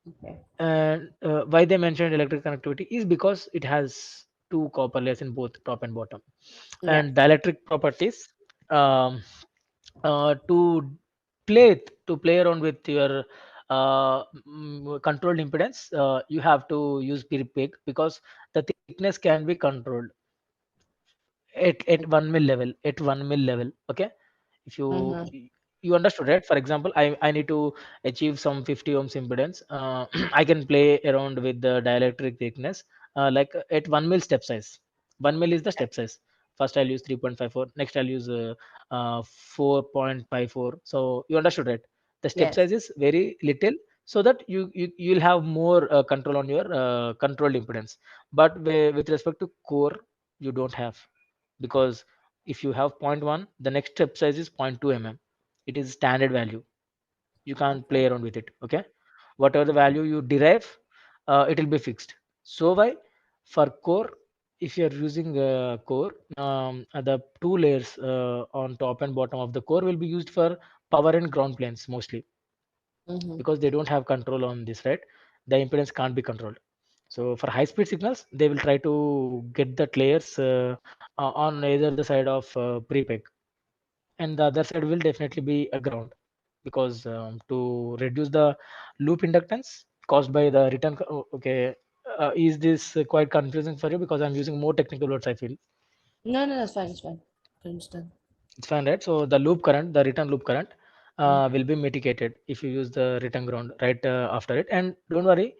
okay. And why they mentioned electrical connectivity is because it has two copper layers in both top and bottom. Yeah. And dielectric properties, um, to play around with your controlled impedance, you have to use peak because the thickness can be controlled at 1 mil level, okay. If Mm-hmm. you understood, right? For example, I need to achieve some 50 ohms impedance. I can play around with the dielectric thickness, like at 1 mil step size. 1 mil is the step size. First I'll use 3.54, next I'll use 4.54. So you understood, right? The step Yes. size is very little, so that you'll have more control on your controlled impedance. But with respect to core, you don't have, because if you have zero point 0.1, the next step size is 0.2 mm. It is standard value. You can't Okay. play around with it. Okay. Whatever the value you derive, it will be fixed. So why for core, if you're using core, the two layers on top and bottom of the core will be used for power and ground planes mostly, Mm-hmm. because they don't have control on this, right? The impedance can't be controlled. So for high speed signals, they will try to get that layers on either the side of prepeg, and the other side will definitely be a ground, because to reduce the loop inductance caused by the return. Okay, is this quite confusing for you? Because I'm using more technical words, I feel. No, no, that's fine. It's fine. I understand. It's fine, right? So the loop current, the return loop current, Mm. will be mitigated if you use the return ground right after it. And don't worry,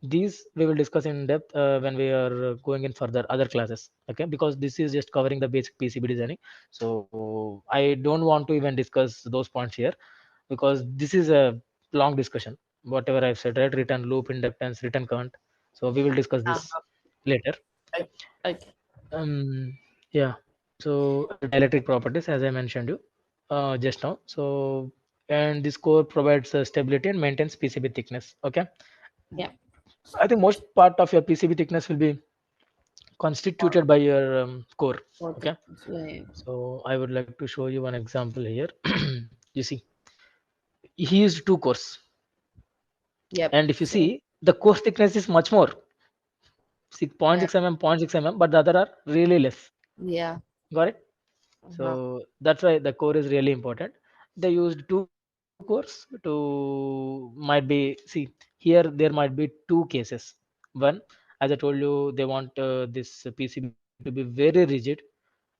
these we will discuss in depth when we are going in further other classes. Okay, because this is just covering the basic PCB designing. So I don't want to even discuss those points here, because this is a long discussion. Whatever I've said, right? Return loop inductance, return current. So we will discuss this Uh-huh. later. Okay. Okay. Yeah. So dielectric properties, as I mentioned you just now. So and this core provides stability and maintains PCB thickness. Okay. Yeah. So I think most part of your PCB thickness will be Or constituted by your core. or Okay. thickness. Yeah, yeah. So I would like to show you one example here. You see, he used two cores, Yep. and if you So see, the core thickness is much more, yeah. 6.6 mm, 0.6 mm, but the other are really less. Yeah. Got it? Uh-huh. So that's why the core is really important. They used two cores to might be, see, here there might be two cases. One, as I told you, they want this PCB to be very rigid,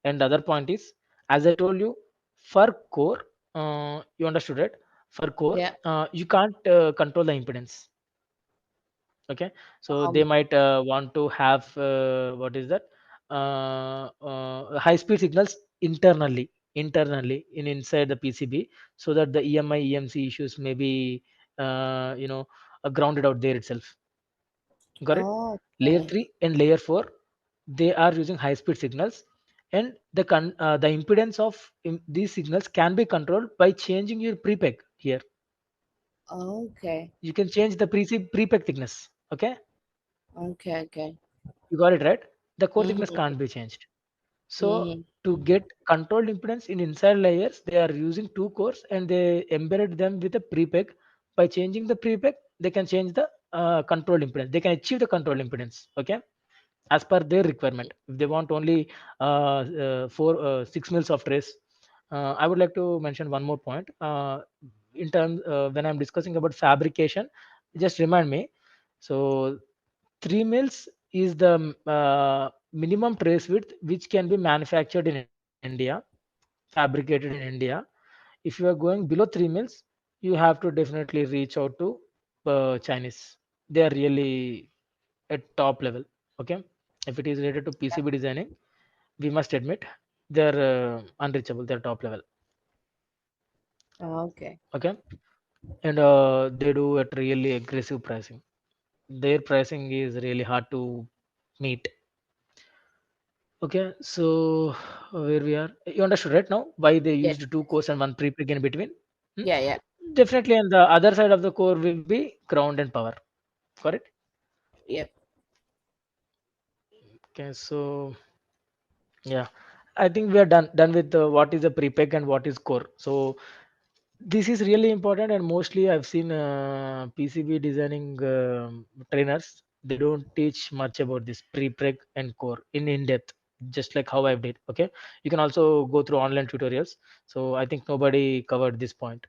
and the other point is, as I told you, for core, you understood it. For core, Yeah. you can't control the impedance. Okay, so they Um. might want to have what is that, high speed signals internally in inside the PCB, so that the EMI EMC issues may be grounded out there itself. Got it? Oh, Layer okay. 3 and layer 4, they are using high speed signals, and the impedance of these signals can be controlled by changing your prepeg here. Okay. You can change the prepeg thickness. Okay, Okay. Okay. you got it right. The core thickness Mm-hmm. can't be changed. So Mm-hmm. to get controlled impedance in inside layers, they are using two cores and they embedded them with a prepeg. By changing the prepeg, they can change the control impedance. They can achieve the control impedance. Okay, as per their requirement. If they want only 6 mils of trace, I would like to mention one more point. In terms when I'm discussing about fabrication, just remind me. So 3 mils is the minimum trace width which can be manufactured in India, fabricated in India. If you are going below 3 mils, you have to definitely reach out to Chinese. They are really at top level. Okay, if it is related to PCB designing, we must admit they're unreachable. They're top level. Okay. Okay, and they do at really aggressive pricing. Their pricing is really hard to meet. Okay, so where we are, you understood right now why they Yeah. used two cores and one prepeg in between. Hmm? Yeah. Yeah. Definitely, and the other side of the core will be ground and power. Correct. Yep. Okay, so yeah, I think we are done with what is a prepeg and what is core. So this is really important, and mostly I've seen PCB designing trainers. They don't teach much about this preg and core in depth, just like how I've did. Okay, you can also go through online tutorials. So I think nobody covered this point.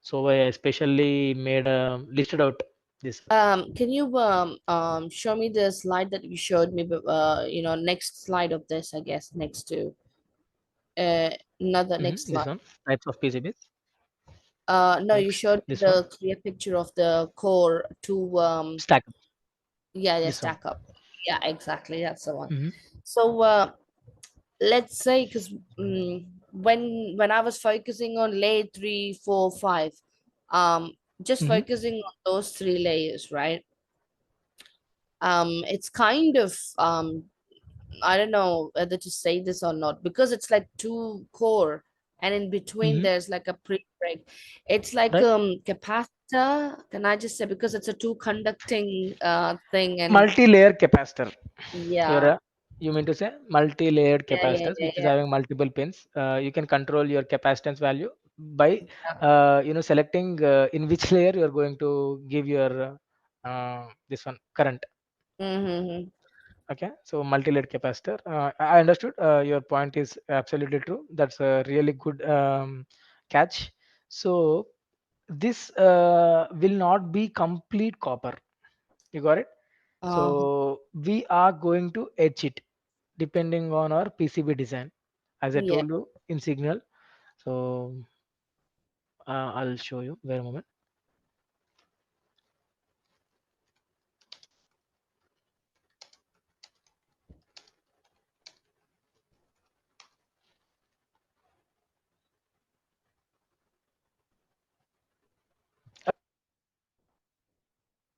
So I especially made listed out this. Can you show me the slide that you showed me, but next slide of this, I guess, next to another next This slide. one, types of PCBs. No, you Next, showed me this one, the clear picture of the core to stack up. yeah, they This one. stack up. Yeah, exactly. That's the one. Hmm. So let's say because when I was focusing on layer 3, 4, 5, um, just Hmm. focusing on those three layers, right? It's kind of I don't know whether to say this or not because it's like two core and in between Hmm. there's like a pre-break. It's like Right. capacitor. Can I just say because it's a two conducting thing and Multi-layer capacitor. You're yeah, you mean to say multi-layered yeah, yeah, capacitors, yeah, which is yeah. having multiple pins. You can control your capacitance value by selecting in which layer you are going to give your this one current. Mm-hmm. Okay, so multi-layered capacitor. I understood. Your point is absolutely true. That's a really good catch. So this will not be complete copper. You got it? Uh, So we are going to etch it depending on our PCB design, as I yeah. told you in signal. So I'll show you. Wait a moment.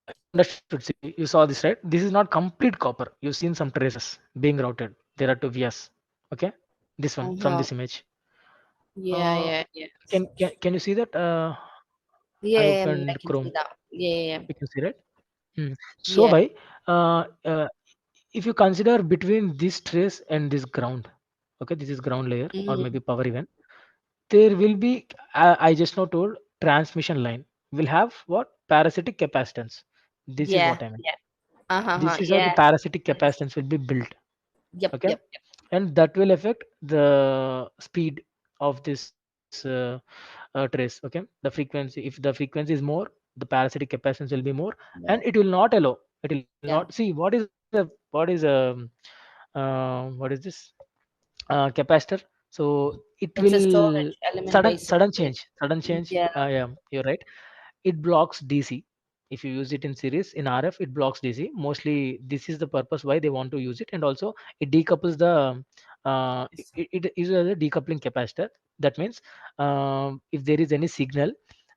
You understood. See, you saw this, right? This is not complete copper. You've seen some traces being routed. There are two vias. Okay, this one from Uh-huh. this image. Yeah, Uh, yeah, yeah. can you see that? I Yeah, I opened can see Chrome. that. Yeah, yeah, You can see, right? Hmm. So yeah. why? If you consider between this trace and this ground, okay, this is ground layer or Mm-hmm. maybe power even, there will be. I just now told transmission line will have what parasitic capacitance. This is Yeah, what I mean. yeah. Uh-huh. This is how the Yeah. parasitic capacitance will be built. Yep, Okay, yep, yep. and that will affect the speed of this trace. Okay, the frequency, if the frequency is more, the parasitic capacitance will be more, and it More. will not allow, it will not see Yeah. what is this capacitor. So it It's a will storage element sudden basically. change. Yeah. Yeah, you're right. It blocks DC. If you use it in series in RF, it blocks DC. Mostly, this is the purpose why they want to use it, and also it decouples the. It is a decoupling capacitor. That means if there is any signal,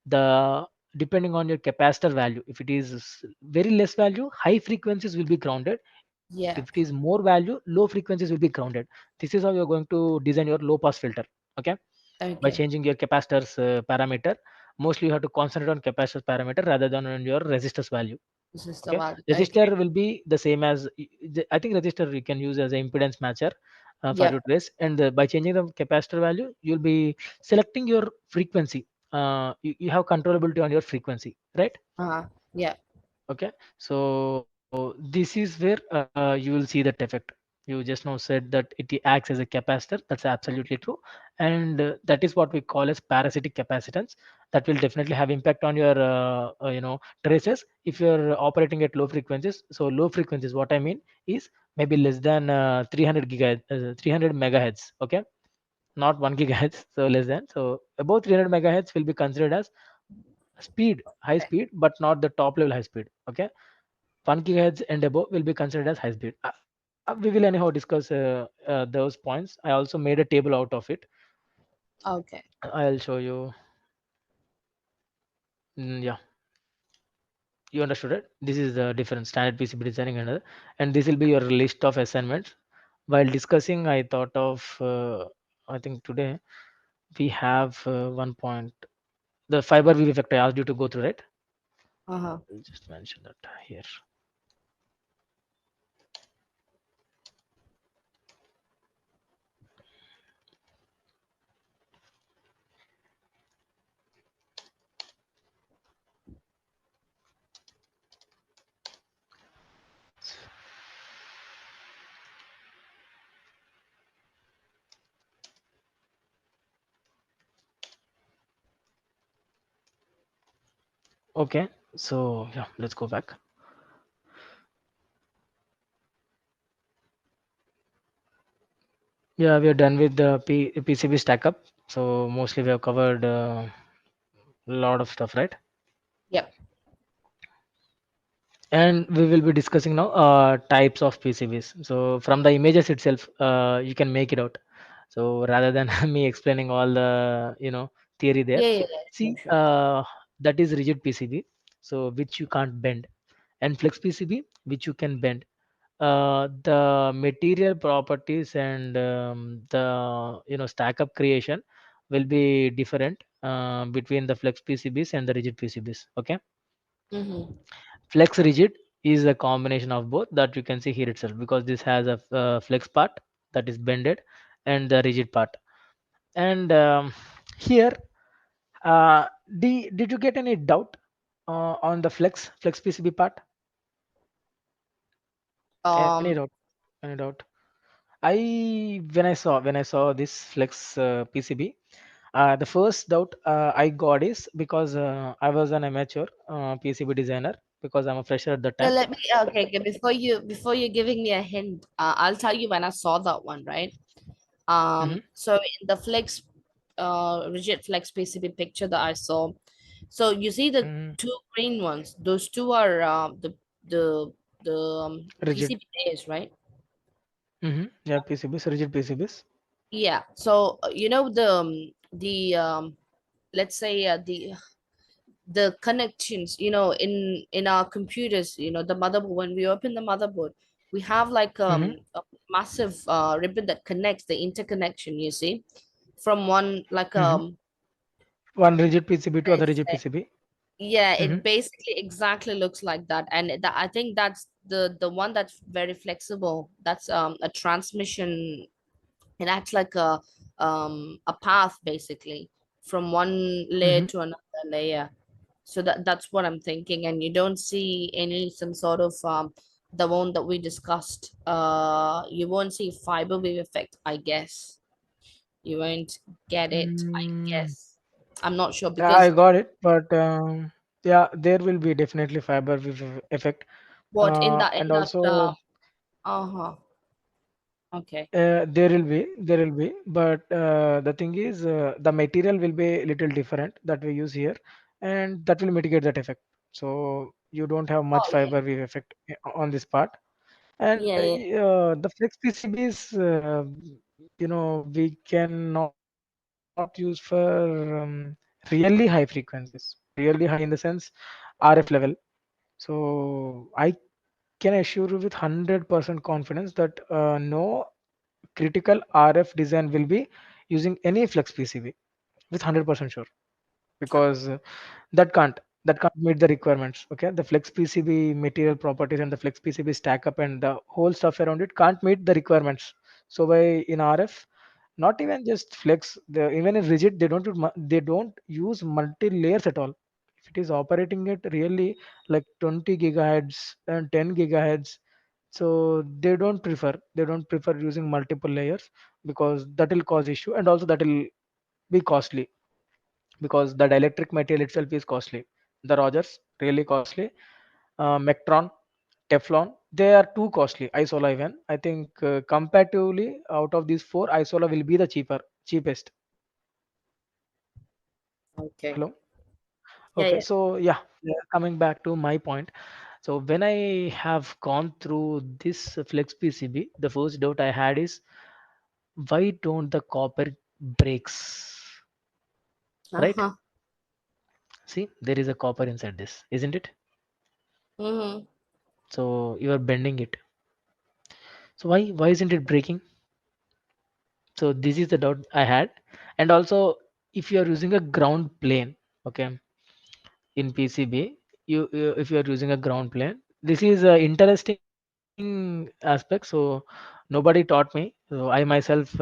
the depending on your capacitor value, if it is very less value, high frequencies will be grounded. If it is Yeah. more value, low frequencies will be grounded. This is how you're going to design your low pass filter. Okay, by Okay. changing your capacitors parameter. Mostly you have to concentrate on capacitors parameter rather than on your resistors value. This is the Okay, value. resistor Okay. will be the same as I think resistor you can use as an impedance matcher for Yep. your trace, and by changing the capacitor value you'll be selecting your frequency. You have controllability on your frequency, right? Uh-huh. Yeah. Okay, so this is where you will see that effect. You just now said that it acts as a capacitor. That's absolutely true, and that is what we call as parasitic capacitance. That will definitely have impact on your traces if you're operating at low frequencies. So low frequencies, what I mean is maybe less than 300 gigahertz, 300 megahertz. Okay, not 1 gigahertz. So less than, so above 300 megahertz will be considered as speed, high Okay. speed, but not the top level high speed. Okay, 1 gigahertz and above will be considered as high speed. We will anyhow discuss those points. I also made a table out of it. Okay. I'll show you. Yeah, you understood it. This is the different standard PCB designing and other, and this will be your list of assignments. While discussing, I thought of I think today we have one point, the fiber weave effect I asked you to go through, right? Uh-huh. I'll just mention that here. Okay, so yeah, let's go back. Yeah, we are done with the PCB stack up. So mostly we have covered a lot of stuff, right? Yep. And we will be discussing now types of PCBs. So from the images itself, you can make it out. So rather than me explaining all the theory there, Yeah, yeah, yeah. Sure, see sure. that is rigid PCB, so which you can't bend, and flex PCB which you can bend. The material properties and the stack up creation will be different between the flex PCBs and the rigid PCBs. Okay, Mm-hmm. flex rigid is a combination of both that you can see here itself, because this has a flex part that is bended and the rigid part. And here, uh, did you get any doubt on the flex PCB part? Um, Any doubt? Any doubt? When I saw this flex PCB, the first doubt I got is because I was an amateur PCB designer because I'm a fresher at the so time. let me okay, okay, before you're giving me a hint, I'll tell you when I saw that one, right? Mm-hmm, So in the flex, rigid flex PCB picture that I saw, so you see the mm-hmm, two green ones. Those two are the rigid. PCBs, right? Mm-hmm. Yeah, PCBs, rigid PCBs. Yeah. So you know the let's say the connections, in our computers, the motherboard. When we open the motherboard, we have like Mm-hmm, a massive ribbon that connects the interconnection. You see, from one like mm-hmm. One rigid PCB to other rigid PCB. yeah, Mm-hmm, it basically exactly looks like that, and I think that's the one that's very flexible. That's a transmission. It acts like a path basically from one layer mm-hmm. to another layer. So that's what I'm thinking, and you don't see any some sort of the one that we discussed. You won't see fiber wave effect, I guess. You won't get it, I Mm, guess. I'm not sure yeah, I because got it, but yeah, there will be definitely fiber effect, what in and that also uh-huh. Okay. there will be, but the thing is, the material will be a little different that we use here, and that will mitigate that effect. So you don't have much Oh yeah. fiber wave effect on this part. And Yeah, yeah. the flex PCBs, we cannot use for really high frequencies, really high in the sense RF level. So I can assure you with 100% confidence that no critical RF design will be using any flex PCB with 100% sure, because that can't meet the requirements. Okay, the flex PCB material properties and the flex PCB stack up and the whole stuff around it can't meet the requirements. So by in RF, not even just flex, even in rigid they don't use multi layers at all. If it is operating at really like 20 gigahertz and 10 gigahertz, so they don't prefer using multiple layers, because that will cause issue, and also that will be costly, because the dielectric material itself is costly. The Rogers really costly. Mectron, Teflon, they are too costly. Isola even. I think comparatively out of these four, Isola will be the cheapest. Okay. Hello. Yeah, Okay, yeah. so yeah, coming back to my point. So when I have gone through this flex PCB, the first doubt I had is, why don't the copper breaks? Right? Uh-huh. See, there is a copper inside this, isn't it? Mm-hmm. So you are bending it. So why isn't it breaking? So this is the doubt I had. And also, if you are using a ground plane, okay, in PCB, if you are using a ground plane, this is an interesting aspect. So nobody taught me. So I myself,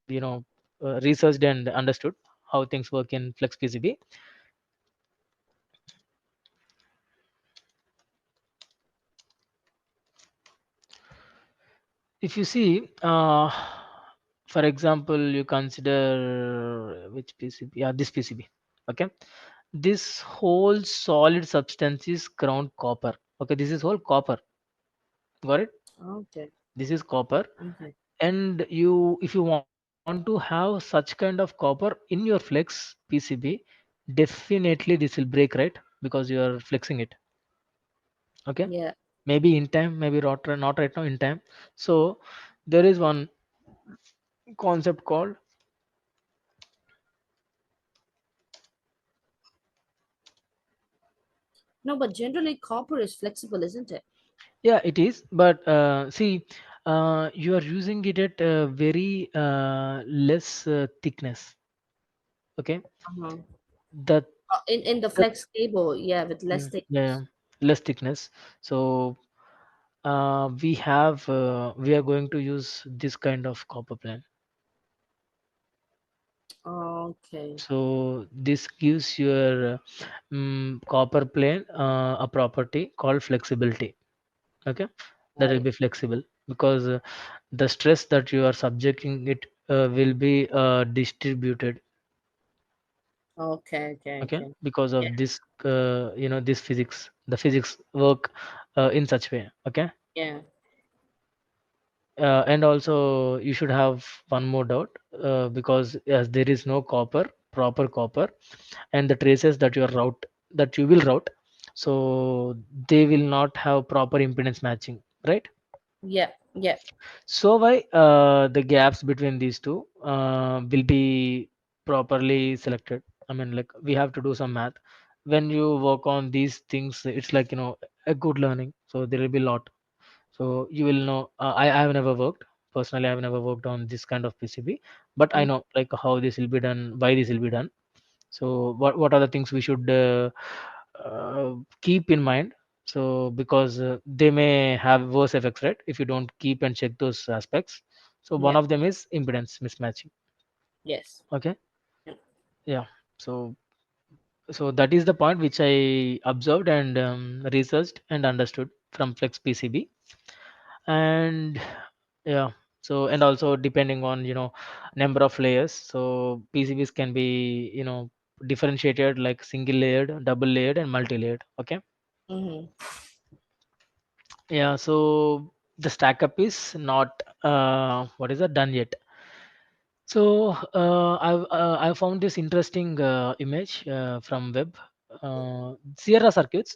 researched and understood how things work in Flex PCB. If you see, for example, you consider which PCB? Yeah, this PCB. Okay, this whole solid substance is ground copper. Okay, this is whole copper. Got it? Okay. This is copper, Okay. and if you want to have such kind of copper in your flex PCB, definitely this will break, right? Because you are flexing it. Okay, Yeah. maybe in time, maybe not right now, in time. So there is one concept called, No, but generally copper is flexible, isn't it? yeah, it is, but see, you are using it at very less thickness. Okay, Uh-huh. the In the the flex cable, yeah, with less yeah, thickness. less thickness. So we are going to use this kind of copper plane. Okay. So this gives your copper plane a property called flexibility. Okay, that will Right. be flexible, because the stress that you are subjecting it will be distributed. Okay, okay, Okay, okay. because Yeah, of this this physics, the physics work in such way. Okay. yeah. And also you should have one more doubt, because as there is no proper copper, and the traces that you will route, so they will not have proper impedance matching, right? Yeah, yeah. So why the gaps between these two will be properly selected. I mean, like, we have to do some math when you work on these things. It's like, a good learning, so there will be a lot. So you will know. I have never worked personally. I have never worked on this kind of PCB, but I Mm, know, like, how this will be done, why this will be done. So what are the things we should keep in mind? So because they may have worse effects, right, if you don't keep and check those aspects. So one yeah. of them is impedance mismatching. Yes. Okay. Yeah. Yeah. So that is the point which I observed and researched and understood from Flex PCB. And yeah, so, and also depending on, number of layers, so PCBs can be, differentiated, like single layered, double layered, and multi layered. Okay. Mm-hmm. Yeah, so the stack up is not what is that, done yet. So I found this interesting image from web. Sierra Circuits.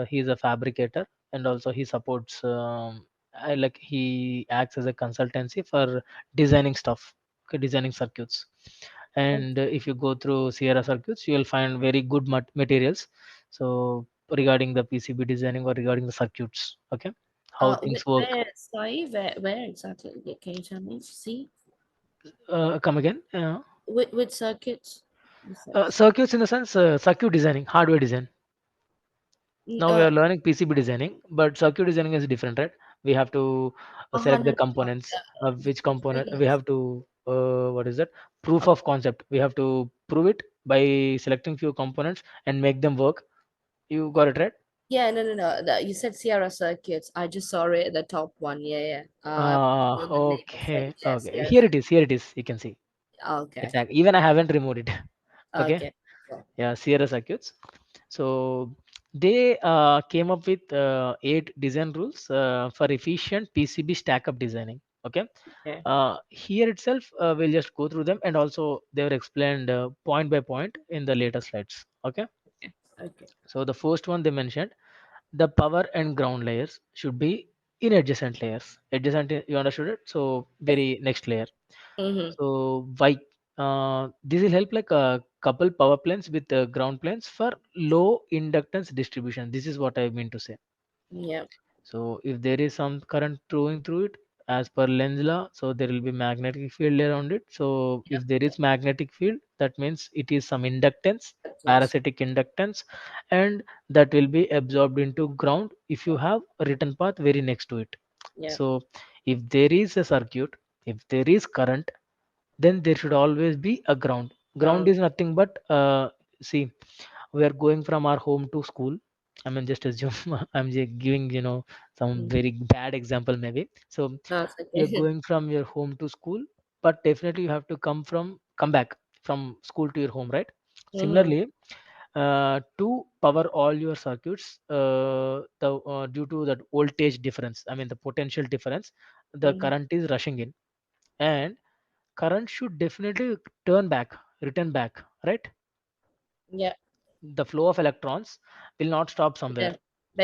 He is a fabricator, and also he supports. Like, he acts as a consultancy for designing stuff, okay, designing circuits. And if you go through Sierra Circuits, you will find very good materials. So regarding the PCB designing or regarding the circuits, okay, how things work. Where, sorry, where exactly? Can you tell me? See, Come again. with circuits. You said. Circuits in the sense, circuit designing, hardware design. N- Now we Uh, are learning PCB designing, but circuit designing is different, right? We have to select no, the no, no. components, which component we Yes. have to, what is that? Proof of concept. We have to prove it by selecting few components and make them work. You got it, right? Yeah, no, no, no. You said Sierra circuits. I just saw it at the top one. Yeah, yeah. I know the name of it. Okay, Yeah, okay. Sierra Here it circuits. is. Here it is. You can see. Okay. Exactly. Even I haven't removed it. Okay. Okay. Cool. Yeah, Sierra circuits. So they came up with 8 design rules for efficient PCB stack up designing. Okay. Okay. Here itself, we'll just go through them, and also they were explained point by point in the later slides. Okay. Okay. Okay. So the first one they mentioned, the power and ground layers should be in adjacent layers. Adjacent, you understood it? So very next layer. Mm-hmm. So why? This will help, like, couple power planes with ground planes for low inductance distribution. This is what I mean to say. Yeah. So if there is some current flowing through it, as per Lenz law, so there will be magnetic field around it. So Yeah. if there is magnetic field, that means it is some inductance, Acceptance. parasitic inductance, and that will be absorbed into ground if you have a return path very next to it. Yeah. So if there is a circuit, if there is current, then there should always be a ground. Ground Ground. is nothing but, see, we are going from our home to school. I mean, just assume I'm just giving, some Mm. very bad example maybe. So No, it's you're okay. going from your home to school, but definitely you have to come back from school to your home, right? Mm-hmm. Similarly, to power all your circuits, due to that voltage difference, I mean the potential difference, the Mm-hmm. current is rushing in, and current should definitely return back, right? Yeah. The flow of electrons will not stop somewhere, Yeah.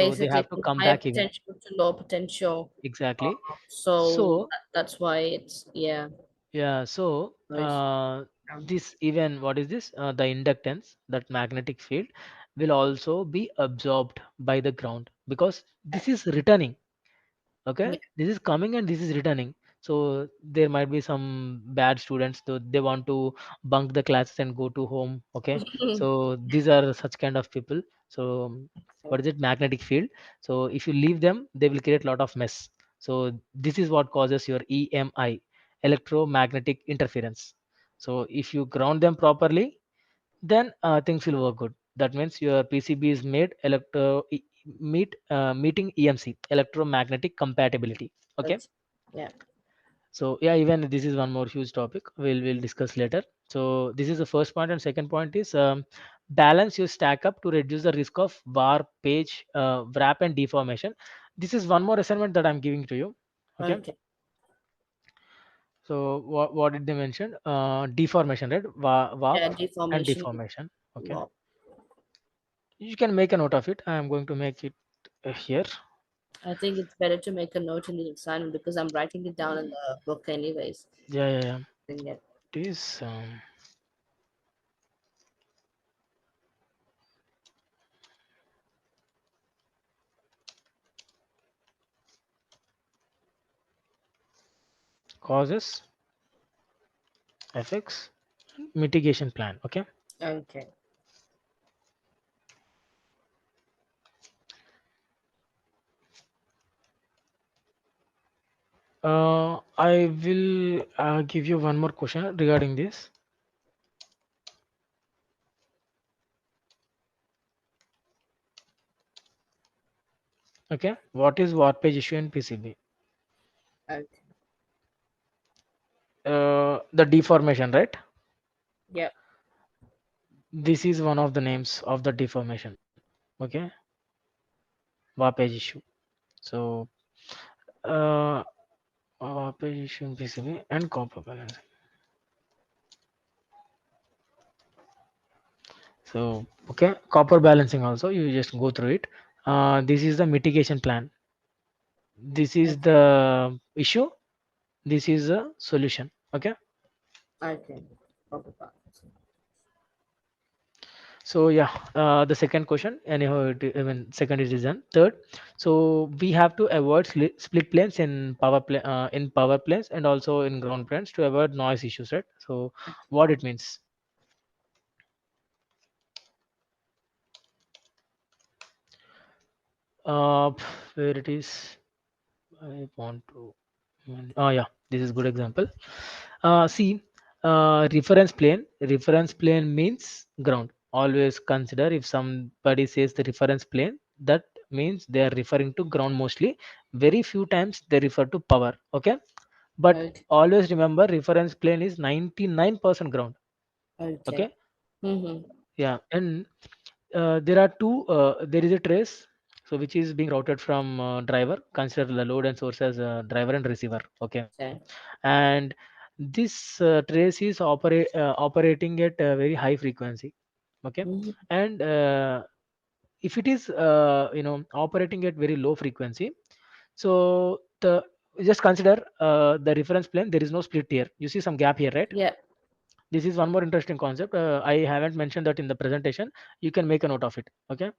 so they Basically, have to from come higher back even. potential to low potential. Exactly. So So that's why it's, yeah. yeah, so Nice. this, even what is this, the inductance, that magnetic field, will also be absorbed by the ground, because this is returning. Okay, Yeah. this is coming and this is returning. So there might be some bad students, though they want to bunk the classes and go to home. Okay, so these are such kind of people. So what is it, magnetic field? So if you leave them, they will create a lot of mess. So this is what causes your EMI, electromagnetic interference. So if you ground them properly, then things will work good. That means your PCB is made meeting EMC, electromagnetic compatibility. Okay. Okay. Yeah. So yeah, even this is one more huge topic we'll discuss later. So this is the first point, and second point is balance your stack up to reduce the risk of warp, page, wrap, and deformation. This is one more assignment that I'm giving to you. Okay. Okay. So what did they mention? Deformation, right? Warp Yeah. and Deformation. deformation. Okay. Wow. You can make a note of it. I am going to make it here. I think it's better to make a note in the assignment because I'm writing it down in the book anyways. Yeah, yeah, yeah. Think it. This causes, effects, mitigation plan. Okay. Okay. I will give you one more question regarding this. Okay, what is warpage issue in PCB? Okay. The deformation, right? Yeah. This is one of the names of the deformation. Okay, warpage issue. So, uh, warpage issue in PCB and copper balancing. So, okay, copper balancing also. You just go through it. This is the mitigation plan. This is Okay. the issue. This is the solution. Okay. Okay. Okay. So yeah, the second question, anyhow, I mean, second is done. Third, so we have to avoid split planes in in power planes and also in ground planes to avoid noise issues, right? So what it means? Uh, where it is? I want to. Oh yeah, this is good example. See, reference plane. Reference plane means ground. Always consider if somebody says the reference plane, that means they are referring to ground mostly. Very few times they refer to power. Okay, but Okay. always remember reference plane is 99% ground. Okay. Okay, Mm-hmm. yeah, and there are two. There is a trace, so which is being routed from driver. Consider the load and source as driver and receiver. Okay, Okay. and this trace is operating at a very high frequency. Okay, Mm-hmm. and if it is operating at very low frequency, so the just consider the reference plane. There is no split here. You see some gap here, right? Yeah. This is one more interesting concept. I haven't mentioned that in the presentation. You can make a note of it. Okay,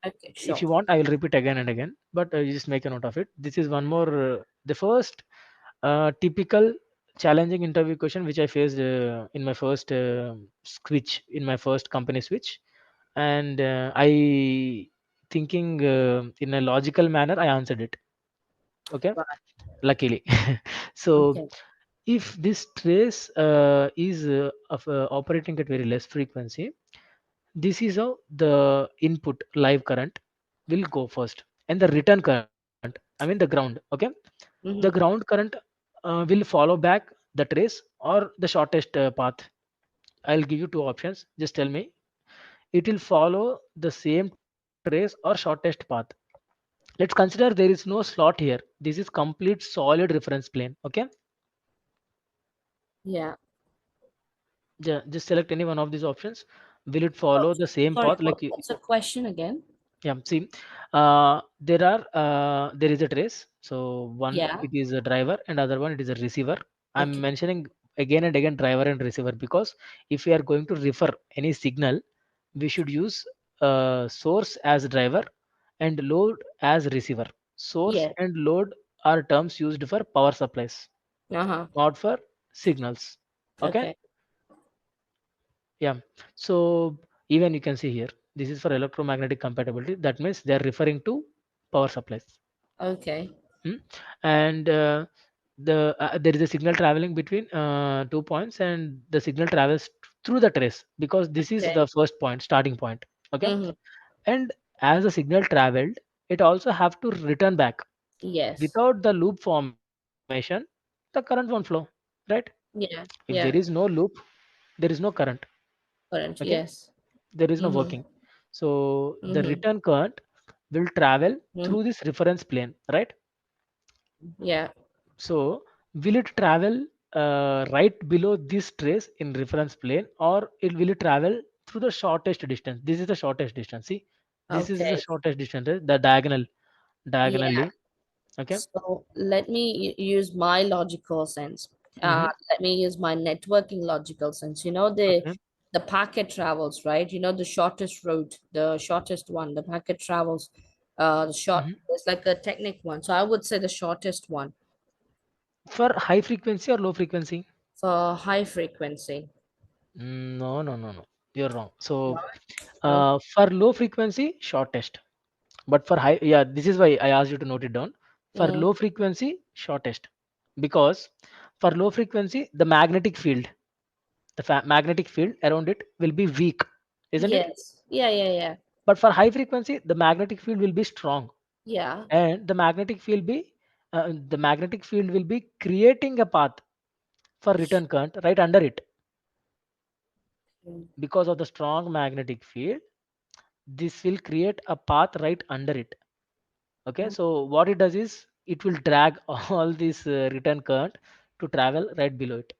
Okay. if Sure. you want, I will repeat again and again, but you just make a note of it. This is one more, the first typical challenging interview question which I faced in my first switch, in my first company switch. And I thinking in a logical manner, I answered it. Okay, Right. luckily. So Okay. if this trace is operating at very less frequency, this is how the input live current will go first, and the return current, I mean the ground. Okay, the Mm-hmm. ground current will follow back the trace or the shortest path. I'll give you two options. Just tell me. It will follow the same trace or shortest path. Let's consider there is no slot here. This is complete solid reference plane. Okay, Yeah. just select any one of these options. Will it Oh, follow the same sorry. path like you? What's the question again? Yeah, see, there is a trace. So one Yeah. it is a driver and other one it is a receiver. I'm Okay. mentioning again and again driver and receiver because if we are going to refer any signal, we should use source as driver and load as receiver. Source Yeah. and load are terms used for power supplies, Uh-huh. not for signals. Okay. Okay. Yeah. So even you can see here, this is for electromagnetic compatibility. That means they are referring to power supplies. Okay. Hmm? And there is a signal traveling between 2 points, and the signal travels through the trace because this is Okay. the first point, starting point. Okay. Mm-hmm. And as the signal traveled, it also have to return back. Yes. Without the loop formation, the current won't flow, right? If Yeah. there is no Yeah. loop, there is no current. Current. Okay, Yes. there is no Mm-hmm. working. So the Mm-hmm. return current will travel Mm-hmm. through this reference plane, right? Yeah. So will it travel right below this trace in reference plane, or it will it travel through the shortest distance? This is the shortest distance. See, this is the Okay. shortest distance, right? The diagonal, Yeah. diagonally. Okay. So let me use my logical sense. Mm-hmm. Let me use my networking logical sense. You know, Okay. the packet travels, right? You know, the shortest route, the shortest one, the packet travels, the short, Mm-hmm. it's like a technique one. So I would say the shortest one For high frequency or low frequency? for high frequency. No, no, no, no. You're wrong. So Right? Oh, for low frequency, shortest. But for high, yeah, this is why I asked you to note it down. For mm, low frequency, shortest. Because for low frequency, the magnetic field, magnetic field around it will be weak, isn't it? yes. Yeah, yeah, yeah. But for high frequency, the magnetic field will be strong, Yeah. and the magnetic field will be creating a path for return current right under it. Mm. Because of the strong magnetic field, this will create a path right under it. Okay, so what it does is it will drag all this return current to travel right below it.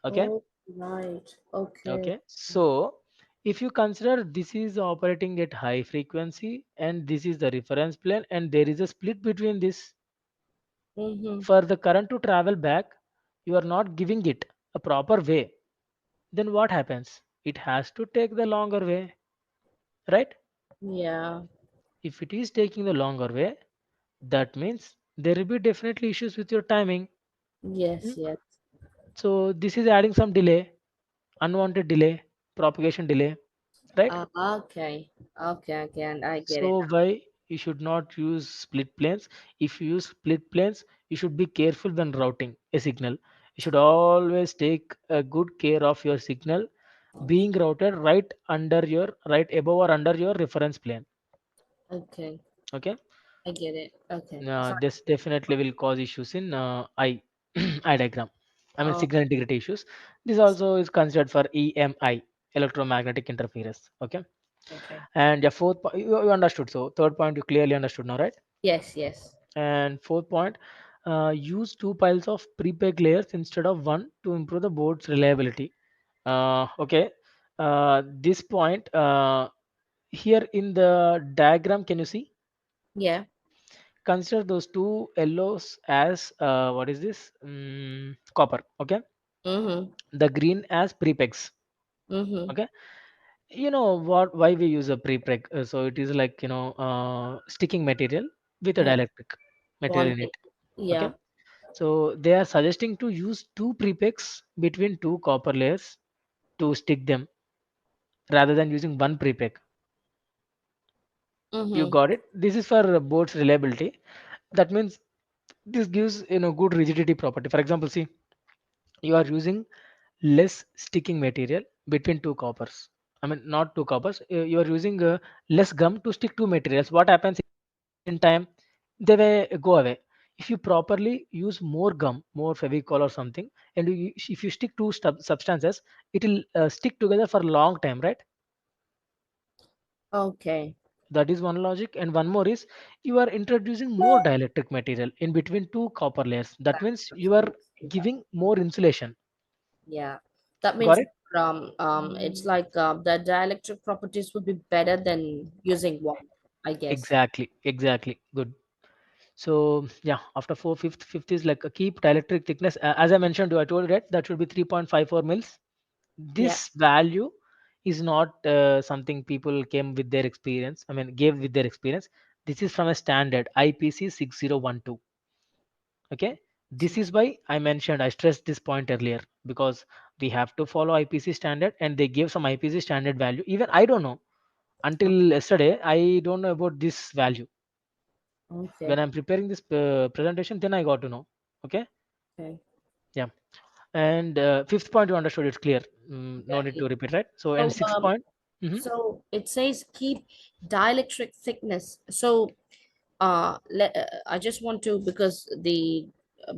Okay. Oh, right. Okay. Okay, so if you consider this is operating at high frequency and this is the reference plane and there is a split between this, Mm-hmm. for the current to travel back, you are not giving it a proper way. Then what happens? It has to take the longer way, right? Yeah. If it is taking the longer way, that means there will be definitely issues with your timing. Yes, Hmm? yes. So this is adding some delay, unwanted delay, propagation delay, right? Okay. Okay, again, I get it So why you should not use split planes? If you use split planes, you should be careful when routing a signal. You should always take a good care of your signal being routed right above or under your reference plane. now. Okay, Okay. I get it. Okay, fine. This definitely will cause issues in I I diagram. I mean Oh, signal integrity issues. This also is considered for EMI, electromagnetic interference. Okay. okay. And your you understood. So third point you clearly understood now, right? Yes, yes. And fourth point, use two piles of prepeg layers instead of one to improve the board's reliability. Okay. This point here in the diagram, can you see? Yeah. Consider those two yellows as what is this? Copper. Okay. Mm-hmm. The green as prepegs. Mm-hmm. Okay. You know what? Why we use a prepreg? So it is like sticking material with a Yeah. dielectric material in Bonding. it. Okay. Yeah. So they are suggesting to use two prepegs between two copper layers to stick them rather than using one prepeg. You Mm-hmm. got it? This is for board's reliability. That means this gives good rigidity property. For example, see, you are using less sticking material between two coppers. I mean, not two coppers. You are using less gum to stick two materials. What happens in time? They will go away. If you properly use more gum, more fevicol or something, and if you stick two substances, it will stick together for a long time, right? Okay. That is one logic. And one more is you are introducing more dielectric material in between two copper layers. That means That's you what are I'm saying. giving more insulation. Yeah. That Got means it? it's like the dielectric properties would be better than using one, I guess. Exactly. Exactly. Good. So yeah, after fifth is like a keep dielectric thickness. As I mentioned, I told you that that should be 3.54 mils. Yeah. This value is not something people came with their experience. I mean, gave with their experience. This is from a standard IPC 6012. Okay, this is why I mentioned, I stressed this point earlier, because we have to follow IPC standard and they gave some IPC standard value. Even I don't know until yesterday. I don't know about this value. When Okay. I'm preparing this presentation, then I got to know. Okay. Okay. Yeah. And fifth point you understood, it's clear. No Yeah. need Yeah. to repeat, right? So, and So sixth point. Mm-hmm. So it says keep dielectric thickness. So I just want to, because the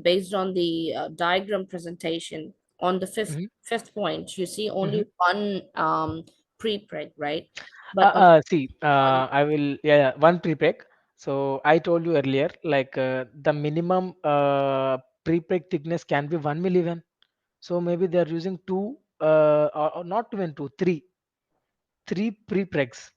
based on the diagram presentation on the Mm-hmm. fifth point, you see Mm-hmm. only one prepreg, right? But on See, on I will, yeah, yeah, one prepreg. So I told you earlier, like the minimum prepreg thickness can be 1 milliven. So maybe they are using two, or not even two, three prepregs.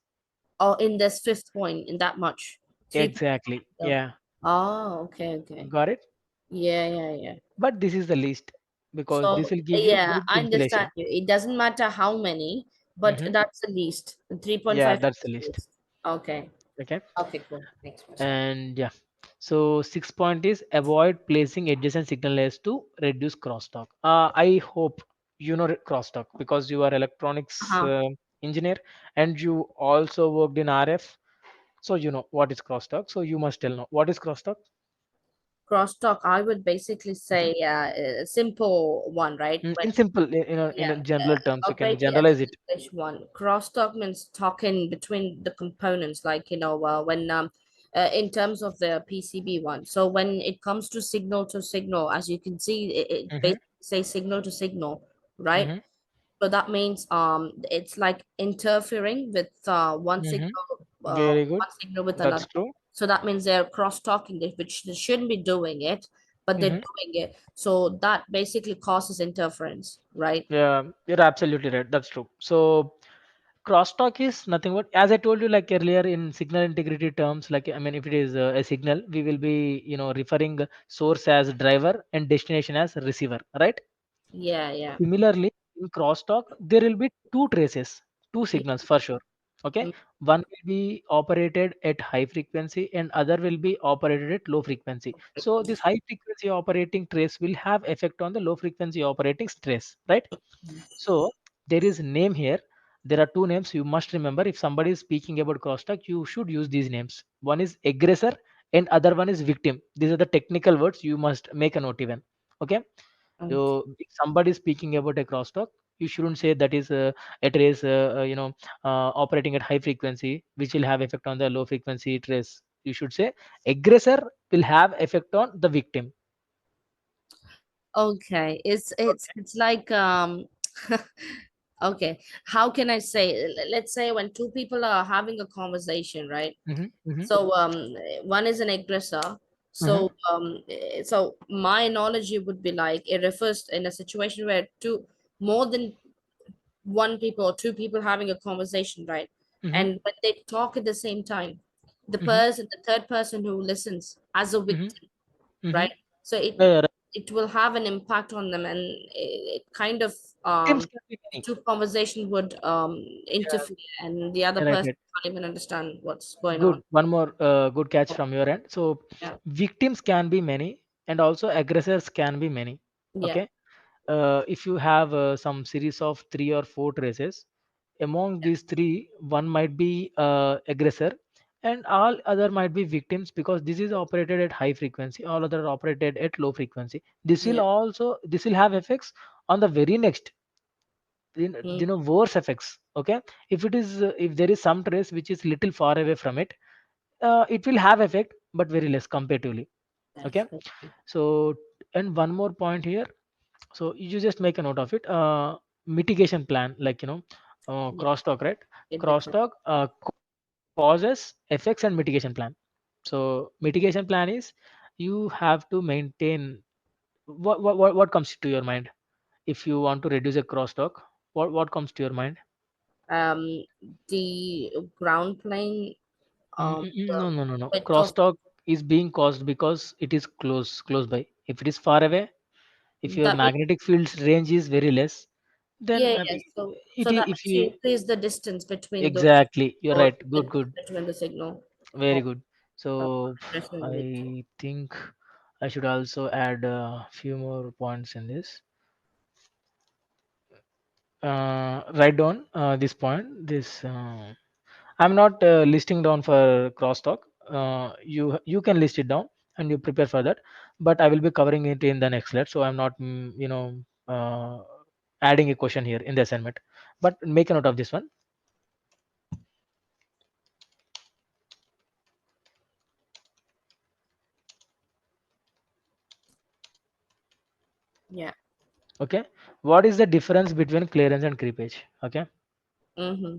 oh, in this fifth point, in that much, 3 point. Exactly. Yeah, Oh, okay, okay. got it. Yeah, yeah, yeah. But this is the least because this So will give you yeah, good I understand insulation. you. It doesn't matter how many, but Mm-hmm. that's the least. Yeah, 3.5 that's is the the least. least. Okay. Okay. Okay, cool. Next question. And yeah, so 6 point is avoid placing adjacent signal layers to reduce crosstalk. I hope you know crosstalk because you are electronics Uh-huh. engineer and you also worked in RF, so you know what is crosstalk. So you must tell now what is crosstalk. Crosstalk, I would basically Mhm. say a simple one, right? In simple, in Yeah, a general terms, you can operating at generalize it. English one. Crosstalk means talking between the components, like when in terms of the PCB one. So when it comes to signal to signal, as you can see, it Mm-hmm. basically says signal to signal, right? Mm-hmm. So that means it's like interfering with Very good. one signal with That's another. true. So that means they're cross talking it, which they shouldn't be doing it, but they're Mm-hmm. doing it. So that basically causes interference, right? Yeah, you're absolutely right. That's true. So crosstalk is nothing but, as I told you like earlier, in signal integrity terms, like I mean, if it is a signal, we will be referring source as driver and destination as receiver, right? Yeah, yeah. Similarly, in crosstalk, there will be two traces, two signals for sure. Okay, Mm, one will be operated at high frequency and other will be operated at low frequency. So this high frequency operating trace will have effect on the low frequency operating trace, right? So there is name here. There are two names you must remember. If somebody is speaking about crosstalk, you should use these names. One is aggressor and other one is victim. These are the technical words you must make a note even. Okay. okay. So if somebody is speaking about a crosstalk, you shouldn't say that is a trace, operating at high frequency, which will have effect on the low frequency trace. You should say aggressor will have effect on the victim. Okay. It's like okay. How can I say? Let's say when two people are having a conversation, right? Hmm. Hmm. So one is an aggressor. Hmm. So my analogy would be like it refers in a situation where more than one people or two people having a conversation, right? Hmm. And when they talk at the same time, Hmm. the third person who listens as a Hmm. victim, Hmm. right? So Yeah, yeah, right. it will have an impact on them, and it kind of Victims can be many. two conversation would Yeah, interfere, and the other right, person right. can't even understand what's going Good. on. One more good catch from your end. So Yeah, victims can be many, and also aggressors can be many. yeah. Okay. If you have some series of three or four traces, among these three, one might be aggressor, and all other might be victims because this is operated at high frequency. All other are operated at low frequency. Yeah. This will have effects on the very next, Mm, worse effects. Okay, if it is if there is some trace which is little far away from it, it will have effect but very less comparatively. Okay. that's good. So, and one more point here, so you just make a note of it. Mitigation plan, like Yeah, crosstalk, right? it different. Crosstalk causes effects and mitigation plan. So mitigation plan is you have to maintain what comes to your mind if you want to reduce a crosstalk. What comes to your mind? Um, the ground plane, No, the no, no, no. width of Crosstalk is being caused because it is close by. If it is far away, if your that means magnetic field's range is very less, then yeah, yeah. maybe So that if means you you increase the distance between those exactly, you're or right. Good, good, between the signal. very Oh, good. uh, So definitely. I think I should also add a few more points in this. Write down this point. This I'm not listing down for crosstalk. You can list it down and you prepare for that. But I will be covering it in the next slide. So I'm not adding a question here in the assignment. But make a note of this one. Yeah. Okay, what is the difference between clearance and creepage? Okay, Mm-hmm.